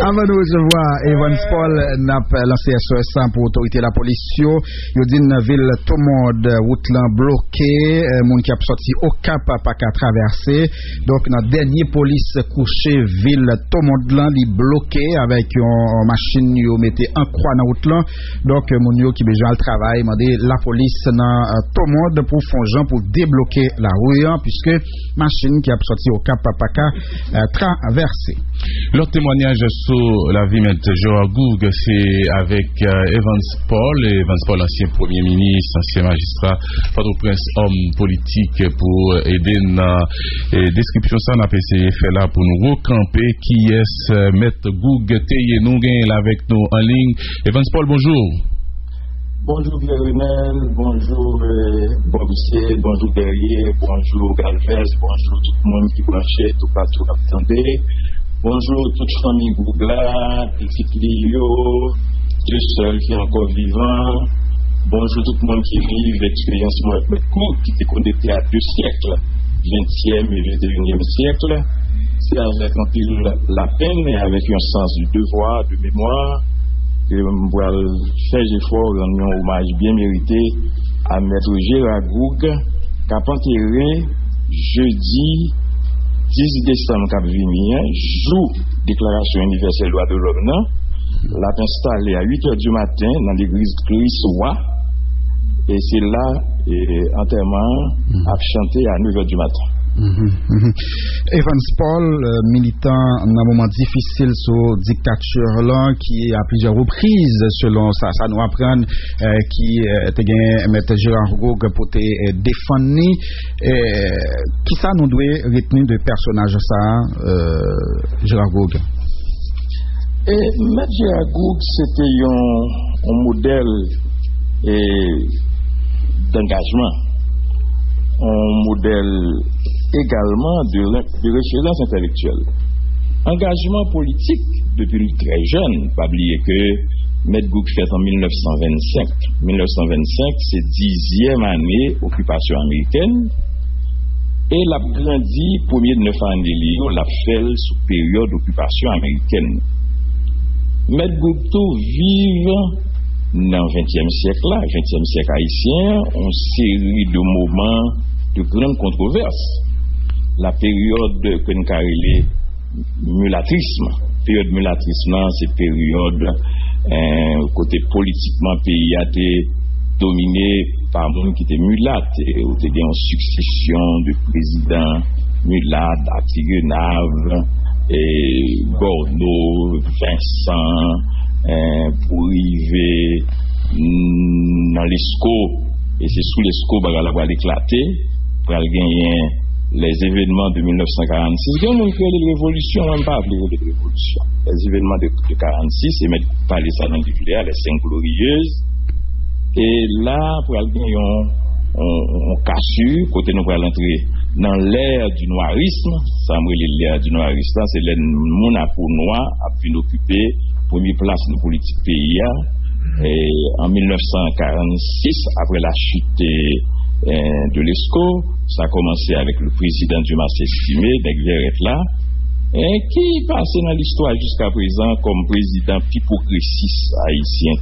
avant de recevoir Evans Paul n'a lancé SOS pour autorité la police. Il dit une ville tout le monde route bloqué, moun qui a sorti au cap pas qu'à traverser. Donc dans dernier police couché ville tout le monde là li bloqué avec une machine yo mettait en croix dans route là. Donc moun yo qui besoin le travail, mandé la police dans tout le monde pour fonds pour débloquer la rue puisque machine qui a sorti au cap Papaka traversé. Leur témoignage sur la vie de Gérard Goug, c'est avec Evans Paul, ancien premier ministre, ancien magistrat, Port-au-Prince, homme politique pour aider dans la description ça on a essayé faire là pour nous recamper qui est Maître Goug Teye nous gagne avec nous en ligne. Evans Paul, bonjour. Bonjour Pierre-Renel, bonjour Bobissier, bonjour Derrière, bonjour Galvez, bonjour tout le monde qui branchait, tout partout attendez. Bonjour toute famille Gougla, équipe Lio, deux seuls qui sont encore vivants. Bonjour tout le monde qui vit l'expérience Mohamed Goug qui était connecté à 2 siècles, 20e et 21e siècle. C'est avec un peu la peine et avec un sens du devoir, de mémoire. Que nous allons faire effort, rendre un hommage bien mérité à Maître Gérard Goug, qui a enterré jeudi 10 décembre 2021, jour déclaration universelle des droits de l'homme, l'a installé à 8h du matin dans l'église Christ-Roi, et c'est là, enterrement a chanté à 9h du matin. Evans Paul, militant dans un moment difficile sous dictature là, qui à plusieurs reprises, selon ça nous apprend qui te gagne Maître Gérard Goug pour te défendre. Qui ça nous doit retenir de personnage ça, Gérard Goug? Maître Gérard Goug, c'était un modèle d'engagement, un modèle également de référence intellectuelle. Engagement politique depuis très jeune. Pas oublier que Maître Goug fait en 1925. 1925, c'est 10e année occupation américaine. Et l'a grandi, premier de 9 années, l'a fait sous période d'occupation américaine. Maître Goug tout vive dans le 20e siècle là, 20e siècle haïtien, une série de moments de grandes controverses. La période que nous avons mulâtrisme. Période mulâtrisme, c'est période côté politiquement pays a été dominé par monde qui était mulâtre. Et où il y a une succession de présidents mulâtres, Atigenave, et Gordeau, Vincent, pour arriver dans l'ESCO. Et c'est sous l'ESCO que la va éclater pour gagner les événements de 1946, il y a une révolution, on ne peut pas appeler de révolution. Les événements de 1946, et mettre parler ça dans les 5 glorieuses. Et là, pour aller on cassure, côté nous pour entrer dans l'ère du noirisme, ça me l'ère du noirisme, c'est l'ère mon pour noir a pu occuper première place de politique pays. Et en 1946, après la chute de l'ESCO, ça a commencé avec le président du Mas estimé, Degveret là, qui passait dans l'histoire jusqu'à présent comme président plus progressiste haïtien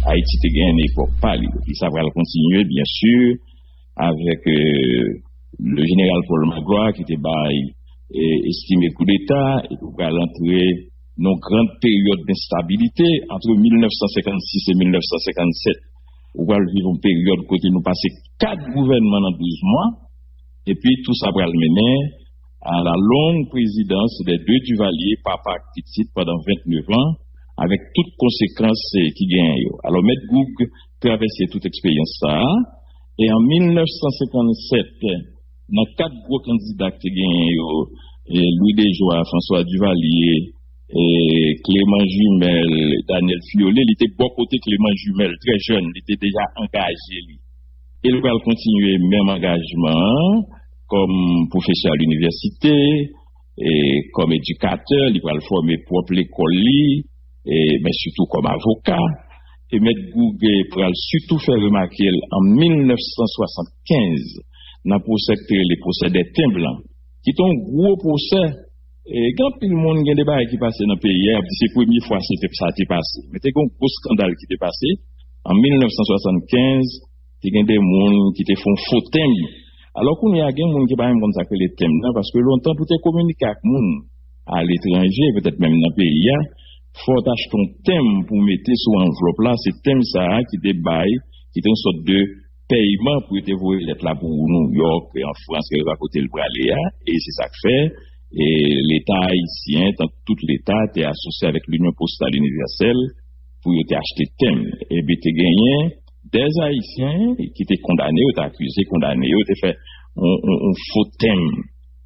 Haïti te gagné une époque pâle. Et ça va continuer, bien sûr, avec le général Paul Magloire qui était estimé coup d'État et qui va entrer dans une grande période d'instabilité entre 1956 et 1957. On va vivre une période côté nous passer 4 gouvernements dans 12 mois, et puis tout ça va le mener à la longue présidence des 2 Duvalier, papa Petit, pendant 29 ans, avec toutes conséquences qui gagnent. Alors, Maître Goug traversé toute expérience ça, et en 1957, dans 4 gros candidats qui gagnent, Louis Desjoie, François Duvalier, et Clément Jumel, Daniel Fiolet, il était bon côté Clément Jumel, très jeune, il était déjà engagé. Il va continuer même engagement comme professeur à l'université et comme éducateur, il va former propre l'école, mais surtout comme avocat. et M. Gougue pral surtout faire remarquer en 1975 dans le procès les procès des thym blancs qui est un gros procès et quand tout le monde a des débats qui passaient dans le pays hier c'est la première fois que ça a passé mais c'est un gros scandale qui était passé en 1975 il y a des gens qui te font faux thème alors qu'on y a des gens qui ne savent pas les thèmes parce que longtemps pour te communiquer avec les gens à l'étranger peut-être même dans le pays faut acheter un thème pour mettre sur enveloppe là c'est thème ça qui te bail qui est une sorte de paiement pour te voir être là pour New York et en France qui va côté le Braléa et c'est ça que fait et l'État haïtien tout l'État est associé avec l'Union postale universelle pour te acheter thème et bien te gagné des Haïtiens qui étaient condamnés ou accusés condamnés ou te fait un faux thème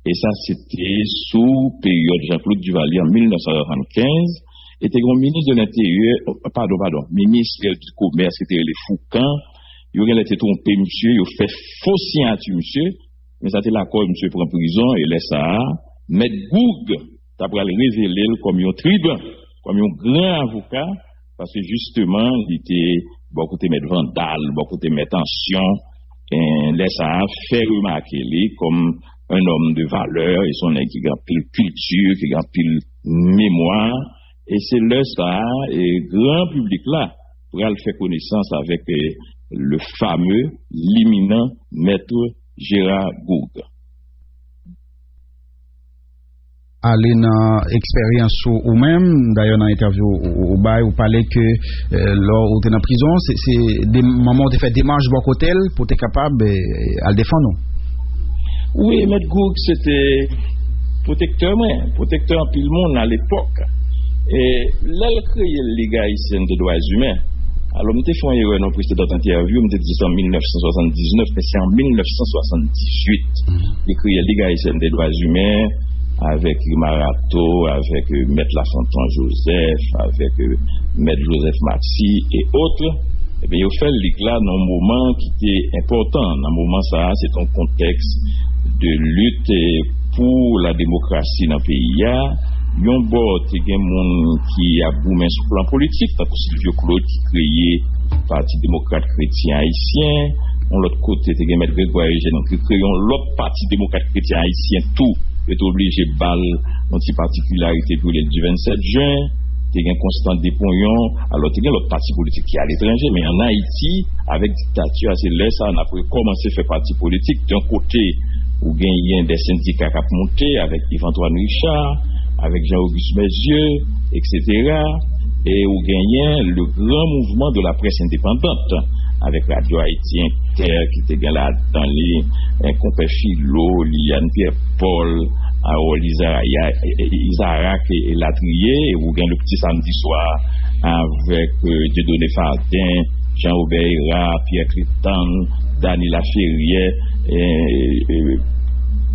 et ça c'était sous période Jean-Claude Duvalier en 1975 était grand ministre de l'Intérieur, ministre du Commerce, c'était les Foucan, il aurait été trompé, monsieur, il a fait fausse signature, monsieur, mais ça c'était l'accord, monsieur, pour en prison, et laisse ça, M. Gougue, t'as pour le révéler comme un tribun, comme un grand avocat, parce que justement, il était, beaucoup de mettre vandale, beaucoup de mettre tension, et laisse ça faire remarquer, comme un homme de valeur, et son qui a pile culture, qui a pile mémoire, et c'est là ça, et grand public là, pour aller faire connaissance avec le fameux, l'imminent maître Gérard Gougue. Aller dans expérience ou même, d'ailleurs dans l'interview au bail, vous parlez que lors où tu es en prison, c'est des moments où tu fais démarche bon côté pour être capable de le défendre. Oui, maître Gougue, c'était protecteur en pile monde à l'époque. Et là, il a créé la Ligue haïtienne des droits humains. Alors, je me suis fait une erreur dans la précédente interview, je me suis dit en 1979, mais c'est en 1978. Il a créé la Ligue haïtienne des droits humains avec Marato, avec Maître Lafontaine Joseph, avec Maître Joseph Maxi et autres. Eh bien, il a fait la Ligue là dans un moment qui était important. Dans un moment, ça, c'est un contexte de lutte pour la démocratie dans le pays. Yon bord, il y a des gens qui a boumé sur le plan politique, tant que Sylvio Claude qui créait le Parti démocrate chrétien haïtien. De l'autre côté, il y a M. Grégoire Eugène qui créait l'autre Parti démocrate chrétien haïtien, tout est obligé de balle, dans une particularité pour le 27 juin. Il y a Constant Dépouillon, alors il y a l'autre parti politique qui est à l'étranger, mais en Haïti, avec dictature, c'est là ça, on a commencé à faire parti politique. D'un côté, où il y a des syndicats qui ont monté avec Yves-Antoine Richard, avec Jean-Auguste Mézieux, etc. Et où gagnait le grand mouvement de la presse indépendante, avec Radio Haïti Inter, qui était là dans les compères Philo, Liane Pierre-Paul, Harold Isaac et Latrier, et où gagnait le petit samedi soir avec Dieudonné Fardin, Jean-Aubert Héra, Pierre Clifton, Dany Laferrière,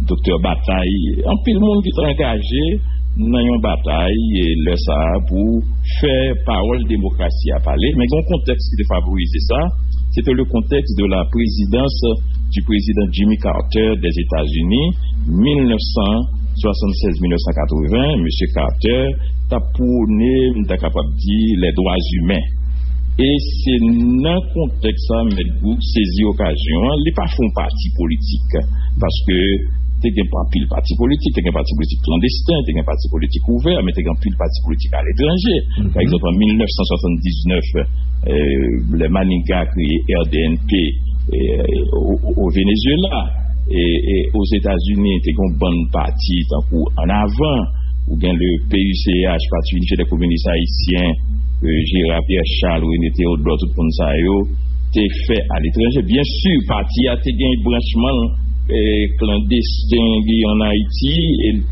Docteur Bataille, un peu le monde qui est engagé dans une bataille et le ça pour faire parole démocratie à parler. Mais dans le contexte qui favorisait ça, c'était le contexte de la présidence du président Jimmy Carter des États-Unis, 1976-1980. M. Carter a prôné, on est capable de dire, les droits humains. Et c'est dans le contexte ça, M. Gougue saisit l'occasion, il n'est pas fond parti politique, parce que tu as un pile parti politique, tu as un parti politique clandestin, tu as un parti politique ouvert, mais tu as un pile parti politique à l'étranger. Par exemple, en 1979, les Maniga créé RDNP au Venezuela, et aux États-Unis, tu as un bon parti en avant, ou bien le PUCH, Parti unifié des communistes haïtiens, Gérard Pierre Charles, René Théodore, tout le monde ça, tu fait à l'étranger. Bien sûr, parti a été un branchement clandestin en Haïti, et une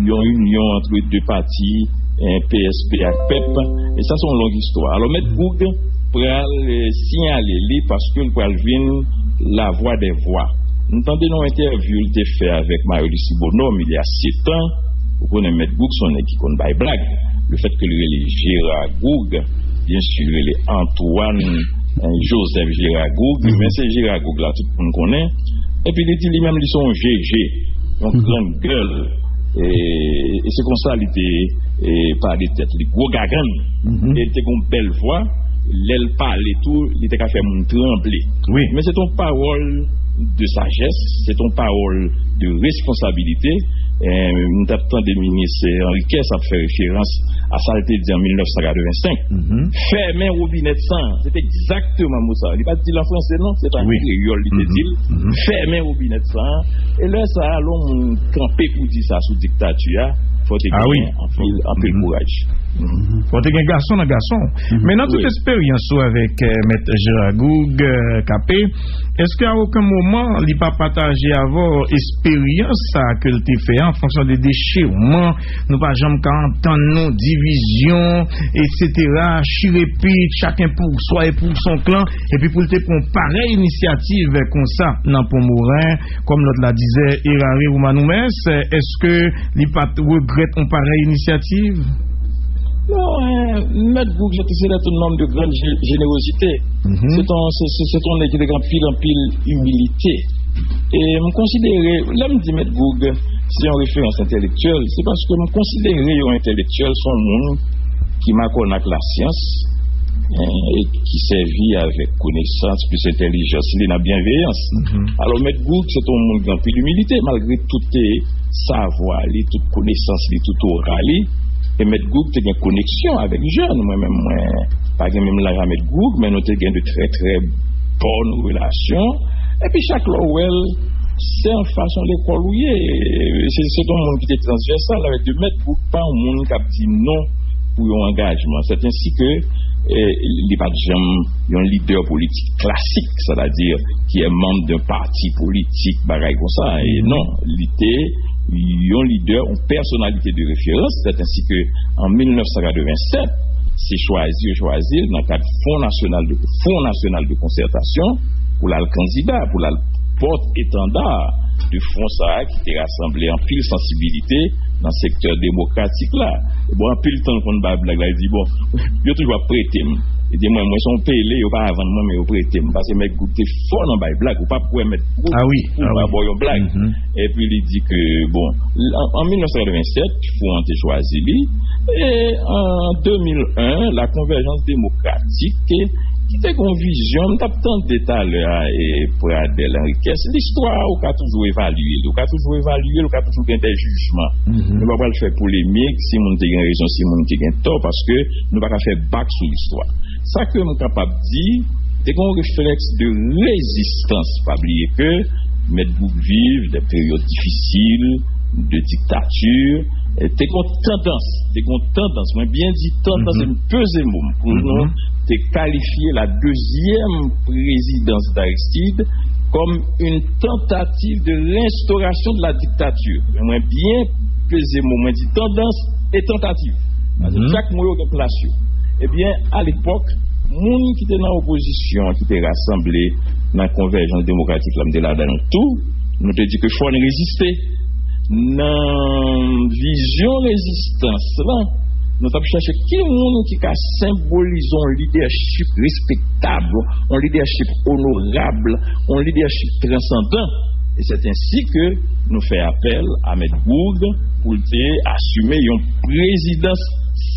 union entre les deux partis, PSP et PEP, et ça c'est une longue histoire. Alors, M. Gougue pour signaler parce que nous venir la voix des voix. Nous entendons une interview qui était faite avec Marie-Lucie Bonhomme il y a 7 ans. Vous connaissez M. Gougue, son équipe qui connaît blague. Le fait que les Gérard Gougue, bien sûr, les Antoine Joseph Gérard Gougue, mais c'est Gérard Gougue là, tout le monde connaît. Et puis il dit lui-même, ils sont GG, une grande gueule. Et c'est comme ça, il était par des têtes, les gros gagans. Il était une belle voix. l'aile parle et tout, il était qu'à faire mon trembler. Oui. Mais c'est ton parole de sagesse, c'est ton parole de responsabilité. Nous t'attendons des ministres Henriquet, ça fait référence à ça a été dit en 1985. Fermer robinet sans, c'est exactement ça. Il n'est pas dit en français, non, c'est en créole, il dit. Fermer robinet sans. Et là, ça allons camper pour dire ça sous dictature. Faut en pile courage. Faut être un garçon. Mais dans toute expérience avec Maître Gérard Goug, Capé, est-ce qu'à aucun moment, il n'a pas partagé avant expérience que tu fait en fonction des déchirements, nous pas jamais entendre nos divisions, etc., chirépite, chacun pour soi et pour son clan, et puis pour te prendre pareille initiative comme ça, dans Pont-Morin, comme l'autre la disait, Irari ou Manoumès, est-ce que il pas regrette une pareille initiative? Non, Maître Goug, c'est un homme de grande générosité. C'est un équipe de grand pile humilité. Et me considérer, là me dit Maître Goug, c'est en référence intellectuelle, c'est parce que me considérer un intellectuel son monde qui m'a connu la science et qui servit avec connaissance plus intelligence, il a bienveillance. Alors Maître Goug, c'est un monde grand pile humilité, malgré tout savoir, toute connaissance, tout oral. Et Maître Goug, tu as une connexion avec les jeunes. Moi-même, pas même là à Maître Goug, mais nous avons de très très bonnes relations. Et puis chaque Lowell, c'est en façon d'école où c'est un monde qui est transversal avec de Maître Goug, pas un monde qui a dit non pour un engagement. C'est ainsi que il n'y a pas de gens, un leader politique classique, c'est-à-dire qui est membre d'un parti politique, bagaille comme ça. Et non, il était un leader, une personnalité de référence. C'est ainsi que en 1987, c'est choisi dans le cadre Fonds national de concertation pour le candidat, pour la porte-étendard de fonds ça qui était rassemblé en pile sensibilité dans le secteur démocratique là. Et bon, en pile temps qu'on va blague là, il dit bon, je toujours prêter. Il dit moi son payé, il pas avant moi mais au prêter parce que mec goûter fort dans bail blague ou pas pour mettre pour blague. Et puis il dit que bon, en 1987, faut en choisi lui et en 2001, la convergence démocratique qui était une vision, on a tant de détails et pour Adèle Henriquet, l'histoire, on a toujours évalué, on a toujours fait des jugements. On ne va pas le faire polémique, si on a raison, si on a tort, parce que nous ne pouvons pas faire bac sur l'histoire. Ça que nous sommes capables de dire, c'est un réflexe de résistance. Pas oublier que Maître Goug vive des périodes difficiles, de dictature, t'es une tendance, moi bien dit tendance, c'est une pesée mot pour nous, t'es qualifié la deuxième présidence d'Aristide comme une tentative de l'instauration de la dictature. Moi bien pesé mot, moi dit tendance et tentative. Chaque mot est placé. Eh bien, à l'époque, moun qui était dans l'opposition, qui était rassemblé dans la convergence démocratique, là, dans tout, nous te dit que faut résister. Dans vision résistance là, nous avons cherché qui monde qui a symbolisé un leadership respectable, un leadership honorable, un leadership transcendant. Et c'est ainsi que nous faisons appel à Maître Goug pour assumer une présidence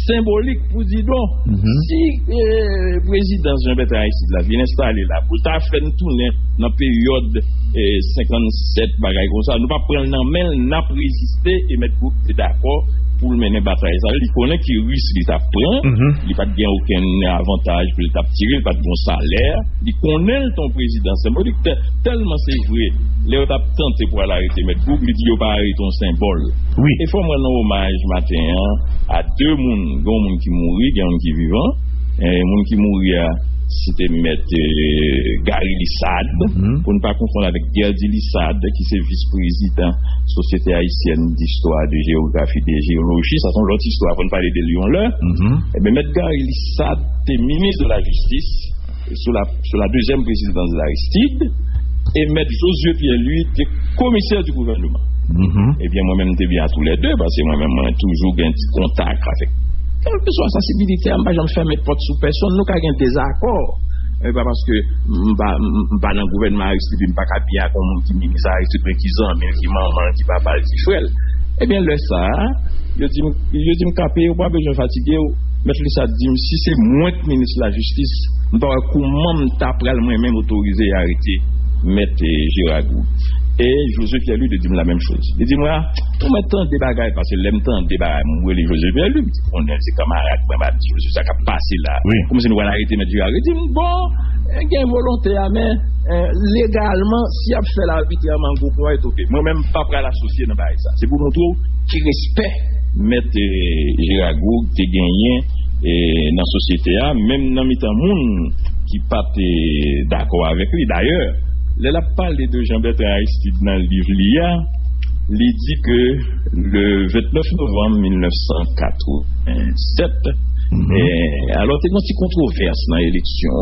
symbolique pour dire donc, si le président Jean-Bertrand Aristide vient installer là, pour faire une tournée dans la période 57 bagaille comme ça, nous pas prendre la main, n'a pas résister et Maître Goug est d'accord pour mener bataille. Ça, il connaît qu'il risque de t'apprendre, il pas bien aucun avantage pour le tirer, il pas de bon salaire, il connaît ton président symbolique tellement c'est vrai. Léo t'a tenté pour l'arrêter, Maître Goug, il dit il pas arrêter ton symbole. Oui. Il faut moi rendre hommage matin à deux monde, un monde qui mourit, un monde qui vivant, un monde qui mourit c'était Maître Gary Lissade, pour ne pas confondre avec Gerdi Lissade, qui est vice-président Société haïtienne d'histoire, de géographie, de géologie. Ça sont l'autre histoire, pour ne parler de Lyon là. Et bien, Maître Gary Lissade était ministre de la Justice sous la deuxième présidence de l'Aristide, et Maître Josué Pierre, lui, était commissaire du gouvernement. Et bien, moi-même, j'étais bien à tous les deux, parce que moi-même, j'ai toujours eu un petit contact avec. Quelle que soit la sensibilité, je ne vais pas faire mes portes sous personne, nous avons un désaccord. Pas parce que je ne suis pas dans le gouvernement Aristide, je ne suis pas bien comme un petit ministre Aristide, qui zambé, qui maman, qui papa, qui frère. Eh bien, le ça, je dis, je capé, pas besoin de fatiguer, Maître Lissa dit, si c'est moi que ministre de la Justice, comment t'apprends moi-même autorisé à arrêter Maître Gérard Goug. Et Joseph Pierre-Louis de dire la même chose. Il dit, moi, on met tant de bagailles, parce que l'aime tant de bagailles, moi, les Joseph Pierre-Louis, on est ses camarades, moi, Joseph, ça a passé là. Oui. Comme si nous allons arrêter Maître Gérard. Il dit, bon, il y a une volonté, mais légalement, si on fait l'arbitrairement, le groupe est OK. Moi-même, pas prêt à l'associer dans ça. C'est pour montrer qui respecte Maître Gérard Goug, qui gagné dans la société, même dans le monde qui pas d'accord avec lui. D'ailleurs, il a parlé de Jean-Bertrand Aristide dans le livre l'IA. Il dit que le 29 novembre 1987, alors il y a une petite controverse dans l'élection.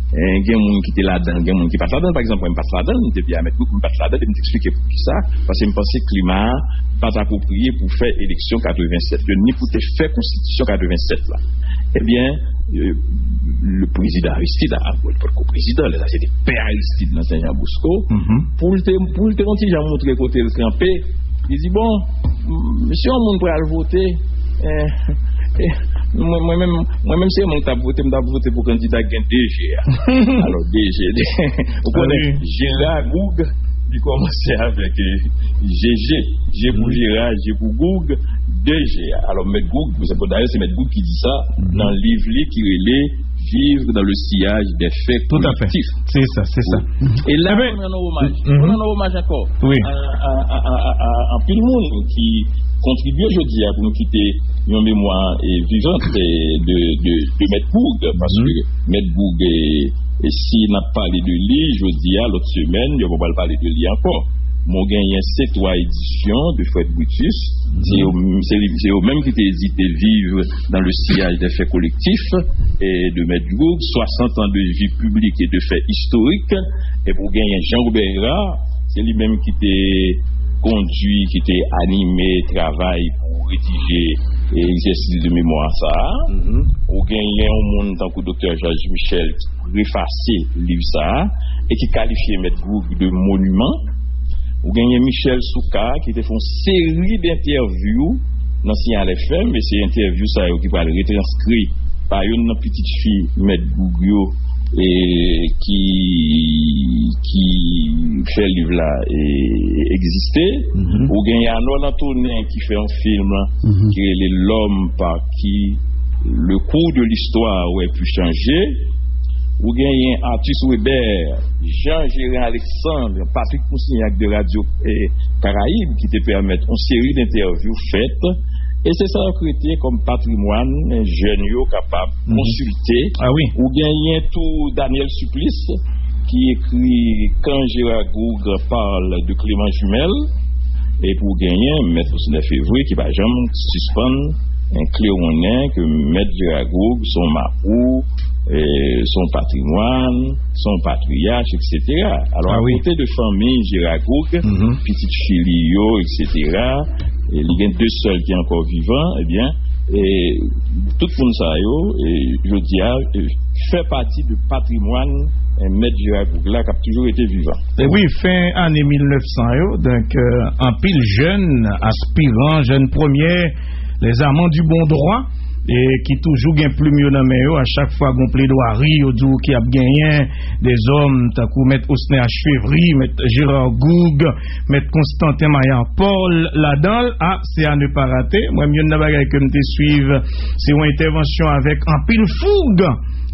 Il y a des gens qui étaient là-dedans, il y a des gens qui ne passent pas là-dedans. Par exemple, moi, je ne passe pas là-dedans, je vais mettre beaucoup de passe là-dedans, je vais t'expliquer pour qui ça. Parce que je pense que le climat pas approprié pour faire élection 87. Ni pour faire constitution 87 là. Eh bien, le président Aristide, le président, là, c'est des pères Aristide dans Saint-Jean-Bosco, pour le montrer côté le campé, il dit, bon, monsieur, on monde pour voter, moi-même, c'est mon table voté, je vais voter pour le candidat DG. Alors, DG, vous connaissez Gérard Goug, il commençait avec GG, G pour Gérard, G pour Goug, DG. Alors, M. Goug, d'ailleurs, c'est M. Goug qui dit ça dans le livre qui relève vivre dans le sillage des faits collectifs. C'est ça. Et là, on a un hommage encore à tout le monde qui contribue aujourd'hui pour nous quitter une mémoire vivante de M. Goug, parce que M. Goug et si on a parlé de lui, je dis l'autre semaine, je ne vais pas parler de lui encore. Mon gagné 7 éditions de Fred Brutus, c'est eux même qui étaient hésité vivre dans le sillage des faits collectifs et de M. Goug, 60 ans de vie publique et de faits historiques. Et pour gagner Jean-Robert Hérard, c'est lui-même qui était conduit, qui était animé, travail pour rédiger et exercice de mémoire ça. Ou gagner un monde tant que Dr. Georges Michel qui préfaçait le livre ça et qui qualifiait M. Goug de monument. Ou gagner Michel Souka qui était fait une série d'interviews dans Signal FM, mais c'est interview ça qui va le retranscrire par une petite fille M. Gougio et qui fait le livre là et exister. Ou gagner Arnold Antonin qui fait un film qui est l'homme par qui le cours de l'histoire aurait pu changer. Ou gagné Arthus Weber, Jean-Gérin Alexandre, Patrick Moussignac de Radio Caraïbes qui te permettent une série d'interviews faites. Et c'est ça recruté comme patrimoine jeune capable de consulter. Ou gagné tout Daniel Supplice qui écrit Quand Gérard Goug parle de Clément Jumel. Et pour gagner Maître 9 février qui va jamais suspendre un cléonin que Maître Gérard Goug, son mapou, son patrimoine, son patriarche, etc. Alors, à côté de famille Gérard Goug, petite Chilio, etc., et il y a 2 seuls qui sont encore vivants, eh bien, et tout le monde ça, je dis, fait partie du patrimoine Maître Gérard Goug là qui a toujours été vivant. Et oui, fin année 1900, donc en pile jeune, aspirant, jeune premier, les amants du bon droit, et qui toujours gagne plus mieux dans mes à chaque fois qu'on plaidoirie au dit qui a gagné des hommes tant que mettre Osner H. Février, mettre Gérard Goug, mettre Constantin Maillan Paul là-dedans, c'est à ne pas rater. Moi mieux n'a pas que me te suivre, c'est une intervention avec un pile fougue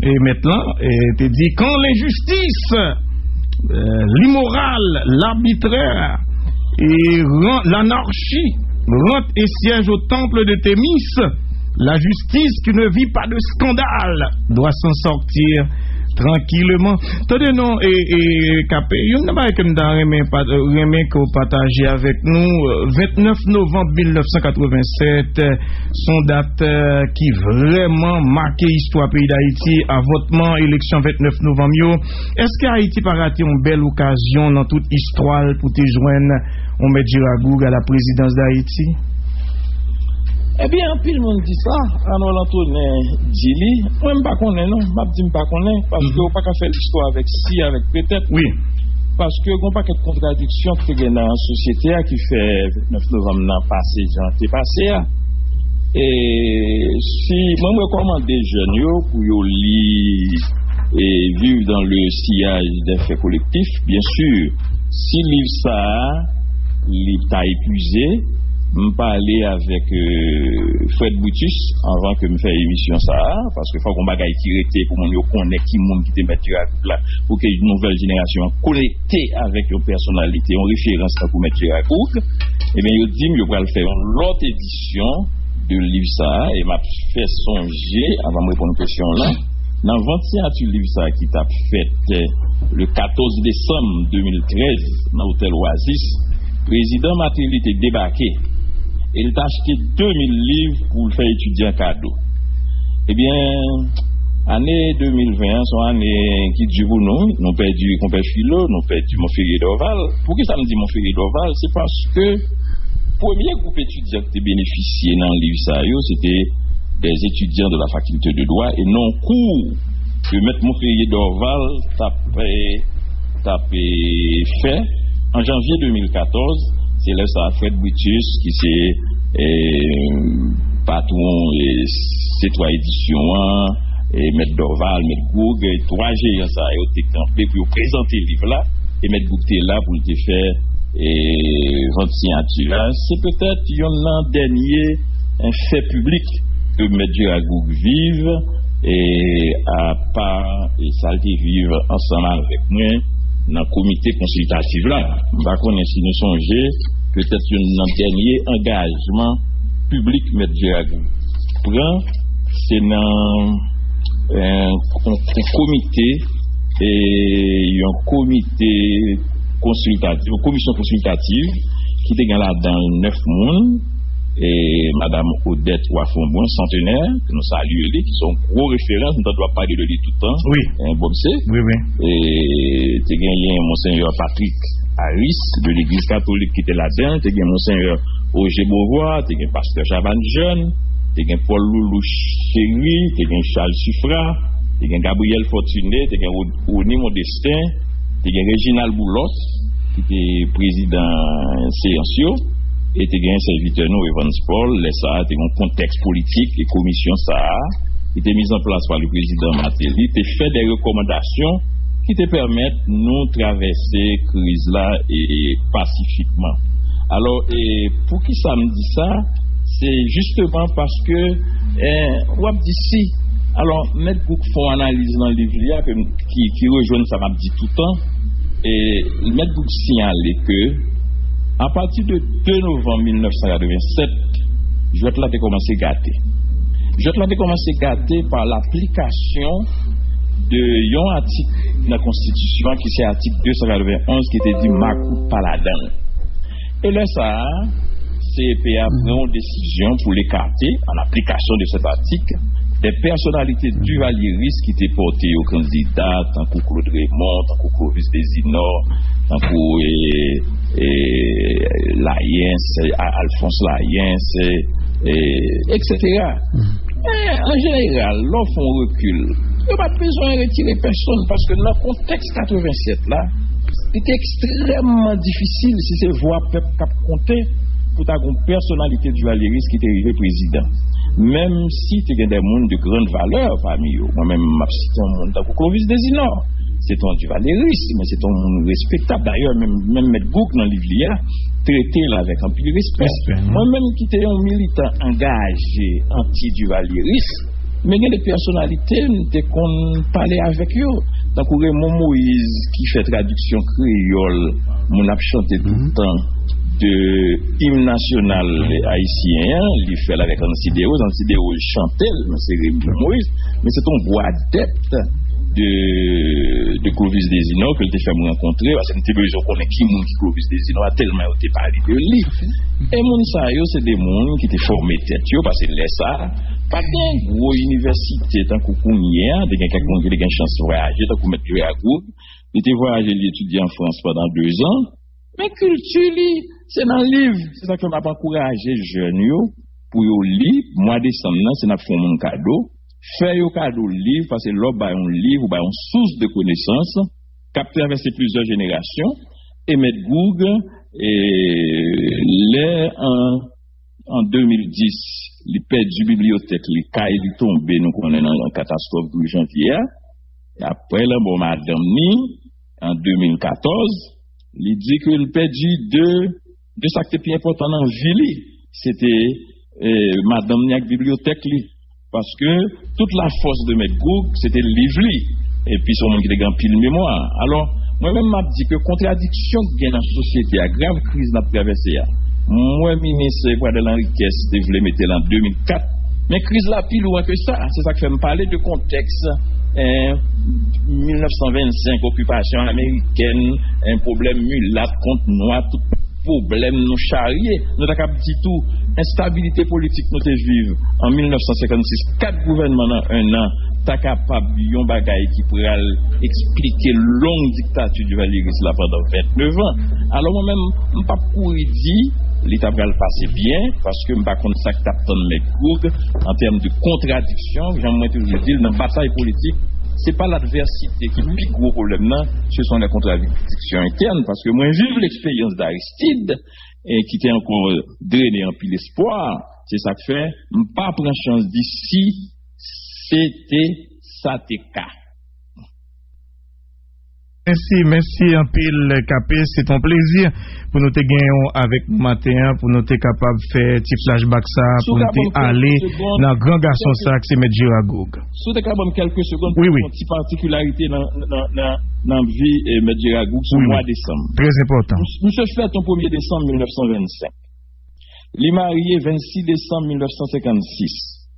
et maintenant et te dit quand l'injustice, l'immoral, l'arbitraire et l'anarchie rentre et siège au temple de Thémis, la justice qui ne vit pas de scandale doit s'en sortir tranquillement. Tenez non et capé, il n'y a pas que nous qu'on partage avec nous 29 novembre 1987 son date qui vraiment marqué l'histoire pays d'Haïti à votement élection 29 novembre. Est-ce que Haïti pas raté une belle occasion dans toute histoire pour te joindre on met Gérard Goug à la présidence d'Haïti? Eh bien, puis le monde dit ça, Arnold Antonin dit, moi, je ne pas connais, non, je ne pas connais, parce que on pas qu'à faire l'histoire avec si, avec peut-être. Oui. Parce que on pas qu'à contradiction qui est dans la société qui fait 29 novembre passé, janté passé. Et si moi me recommande des jeunes pour lire et vivre dans le sillage des faits collectifs, bien sûr, si livre ça, livre t'a épuisé, me parler avec Fred Boutus avant que me faire émission ça, parce que faut qu'on bagaille qui rete pour mon yo connaît qui monde qui te mettre là pour que une nouvelle génération connectée avec une personnalité, en référence pour mettre à Cook. Et bien yo dit yo va le faire l'autre édition de livre ça et m'a fait songer avant de répondre à une question là. Dans 21 livre ça qui t'a fait le 14 décembre 2013 dans l'hôtel Oasis, président Matéli était débarqué. Il t'a acheté 2000 livres pour le faire étudier en cadeau. Eh bien, année 2020, son année qui dure pour nous, nous perdu Compère Philo, nous perdu Montferrier d'Orval. Pourquoi ça me dit Montferrier d'Orval? C'est parce que premier groupe étudiant qui bénéficié dans le livre ça, c'était des étudiants de la faculté de droit et non cours que M. Montferrier d'Orval tapé fait en janvier 2014. C'est là ça Fred Boutus qui c'est patron et C3 édition et M. Dorval, M. Goug et 3G ça et au campé pour présenter le livre là et M. Goug là pour le faire et vente signature. C'est peut-être un dernier un fait public que M. Goug vive et à part et ça vivre ensemble avec moi dans le comité consultatif là. On va connaître si nous songer peut-être un dernier engagement public M. Goug prend, c'est dans un comité et un comité consultatif, une commission consultative qui était là dans 9 mois et Madame Odette Wafonbon, centenaire, que nous saluons, qui sont gros références, nous doit parler de lui tout le temps. Oui. Oui. Et tu as gagné Monseigneur Patrick Harris de l'Église catholique qui était là-dedans, tu as gagné Monseigneur Roger Beauvoir, tu as gagné Pasteur Chaban Jeune, tu as gagné Paul Loulou Chéri, tu as gagné Charles Suffra, tu as gagné Gabriel Fortuné, tu as gagné Oni Modestin, tu as gagné Réginald Boulos, qui était président Séancio. Et tu as un serviteur nous, Evans Paul, ça, tu as un contexte politique et commission ça, qui était mise en place par le président Matéli, tu fait des recommandations qui te permettent de nous traverser la crise là et pacifiquement. Alors, et pour qui ça me dit ça, c'est justement parce que, on dit si, alors, mettre beaucoup font analyse dans le livre qui rejoignent ça m'a dit tout le temps, et mettre beaucoup signaler que, à partir de 2 novembre 1987, je vais te la commencer à gâter. Je vais te la commencer à gâter par l'application de un article de la Constitution qui c'est l'article 291 qui était dit Makou Paladin. Et là, ça, CEPA prend une décision pour l'écarter en application de cet article des personnalités duvalieristes qui étaient portées aux candidats, tant que Claude Raymond, tant que Clovis Desinor, tant que Layens, Alphonse Layens, etc. En général, l'offre on recule. Il n'y a pas besoin de retirer personne parce que dans le contexte 87 là, c'était extrêmement difficile si c'est voix peuple cap compter pour ta personnalité duvalieriste qui était arrivé président. Même si tu as des gens de grande valeur parmi eux, moi-même, je cite un monde comme Clovis Desinor. C'est un duvalieriste, mais c'est un monde respectable. D'ailleurs, même M. Gouk dans le livre, traité là avec un peu de respect. Moi-même, qui était un militant engagé anti-duvalieriste, mais il y a des personnalités qu'on parlait avec eux. Donc, Raymond Moïse, qui fait traduction créole, mon a chanté tout le temps de hymne national haïtien, il fait avec Ansidéo chantait, c'est Raymond Moïse, mais c'est un voix adepte de Clovis Desinor que le fait me rencontrer, parce que nous avons connaît qui monde qui Clovis Desinor a tellement été parlé de lui. Et mon ça c'est des gens qui étaient formés tête parce que les ça pas de gros université tant qu'on connaît, des quelqu'un qui a une chance de voyager, tant qu'on met à Goug, il était voyager l'étudier en France pendant 2 ans. Mais culture c'est dans le livre, c'est ça que m'a encouragé jeunes pour lire mois décembre c'est n'a fait mon cadeau. Faire un cadeau livre parce que là un livre ou une source de connaissances qui a traversé plusieurs générations et mettre Google et les en 2010, il perdu bibliothèque, il caille, il tombé, nous connaissons une catastrophe de janvier. Et après, là, bon, madame Ni, en 2014, il dit qu'il perdu deux actes plus importants dans la ville. C'était madame Ni avec bibliothèque, parce que toute la force de M. Goug, c'était le livre, et puis son monde qui a pile mémoire. Alors, moi-même, m'a dit que contradiction qui est dans la société, la grave crise n'a traversé. Moi, ministre Pradel Henriquez, je voulais mettre en 2004. Mais crise la pile loin que ça. C'est ça qui fait me parler de contexte. 1925, occupation américaine, un problème mulat contre noir, tout problème nous charrier. Nous avons dit tout. Instabilité politique nous vivons. En 1956, 4 gouvernements en un an, t'as capable yon bagay qui pourrait expliquer longue dictature du Valéry là pendant 29 ans. Alors moi-même, je ne peux pas dire l'État va le passer bien, parce que je ne sais pas contre ça que tu as mes Goug en termes de contradiction. J'aimerais toujours dire, dans la bataille politique, ce n'est pas l'adversité qui est le plus gros problème, non, ce sont les contradictions internes, parce que moi, j'ai vu l'expérience d'Aristide, et qui était encore drainé en pile espoir. C'est ça que fait, je ne peux pas prendre chance d'ici, c'était ça te cas. Merci un pile Capé, c'est un plaisir pour nous te gagner avec nous matin, pour nous te capable de faire petit flashback ça, pour nous te aller dans grand garçon ça que c'est M. Giragoug. Sous te capable quelques secondes oui. Une petite particularité dans la vie de M. Giragoug sur le mois de décembre. Très important. Monsieur fait en 1er décembre 1925. Il est marié 26 décembre 1956.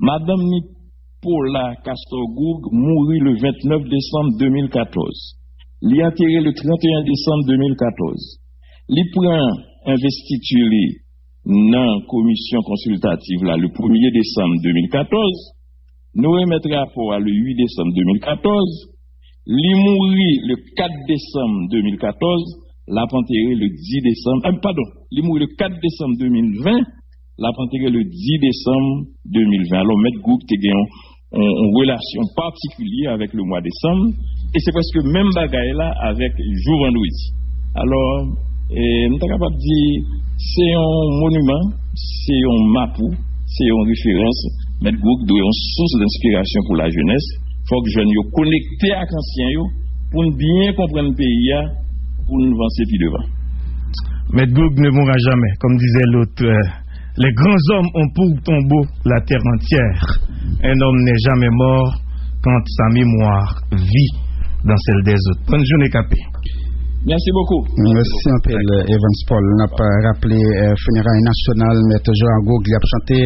Madame Nipola Castor-Goug mourit le 29 décembre 2014. Il est enterré le 31 décembre 2014. Il prend investiture dans la commission consultative là, le 1er décembre 2014. Nous remettons rapport le 8 décembre 2014. Il mourit le 4 décembre 2014. L'a enterré le 10 décembre. Il mourit le 4 décembre 2020. L'a enterré le 10 décembre 2020. Alors, M. Goug te gagne une relation particulière avec le mois de décembre. Et c'est presque le même bagaille là avec jour vendredi. Alors, nous sommes capables de dire, c'est un monument, c'est un mapou, c'est une référence. M. Goug doit une source d'inspiration pour la jeunesse. Il faut que les jeunes soient connectés avec les anciens pour bien comprendre le pays, pour nous avancer plus devant. M. Goug ne mourra jamais, comme disait l'autre. Les grands hommes ont pour tombeau la terre entière. Un homme n'est jamais mort quand sa mémoire vit dans celle des autres. Bonne journée, Capé. Merci beaucoup. Merci un peu, Evans Paul. On n'a pas rappelé funérailles nationales, mais toujours en Goug, il a chanté.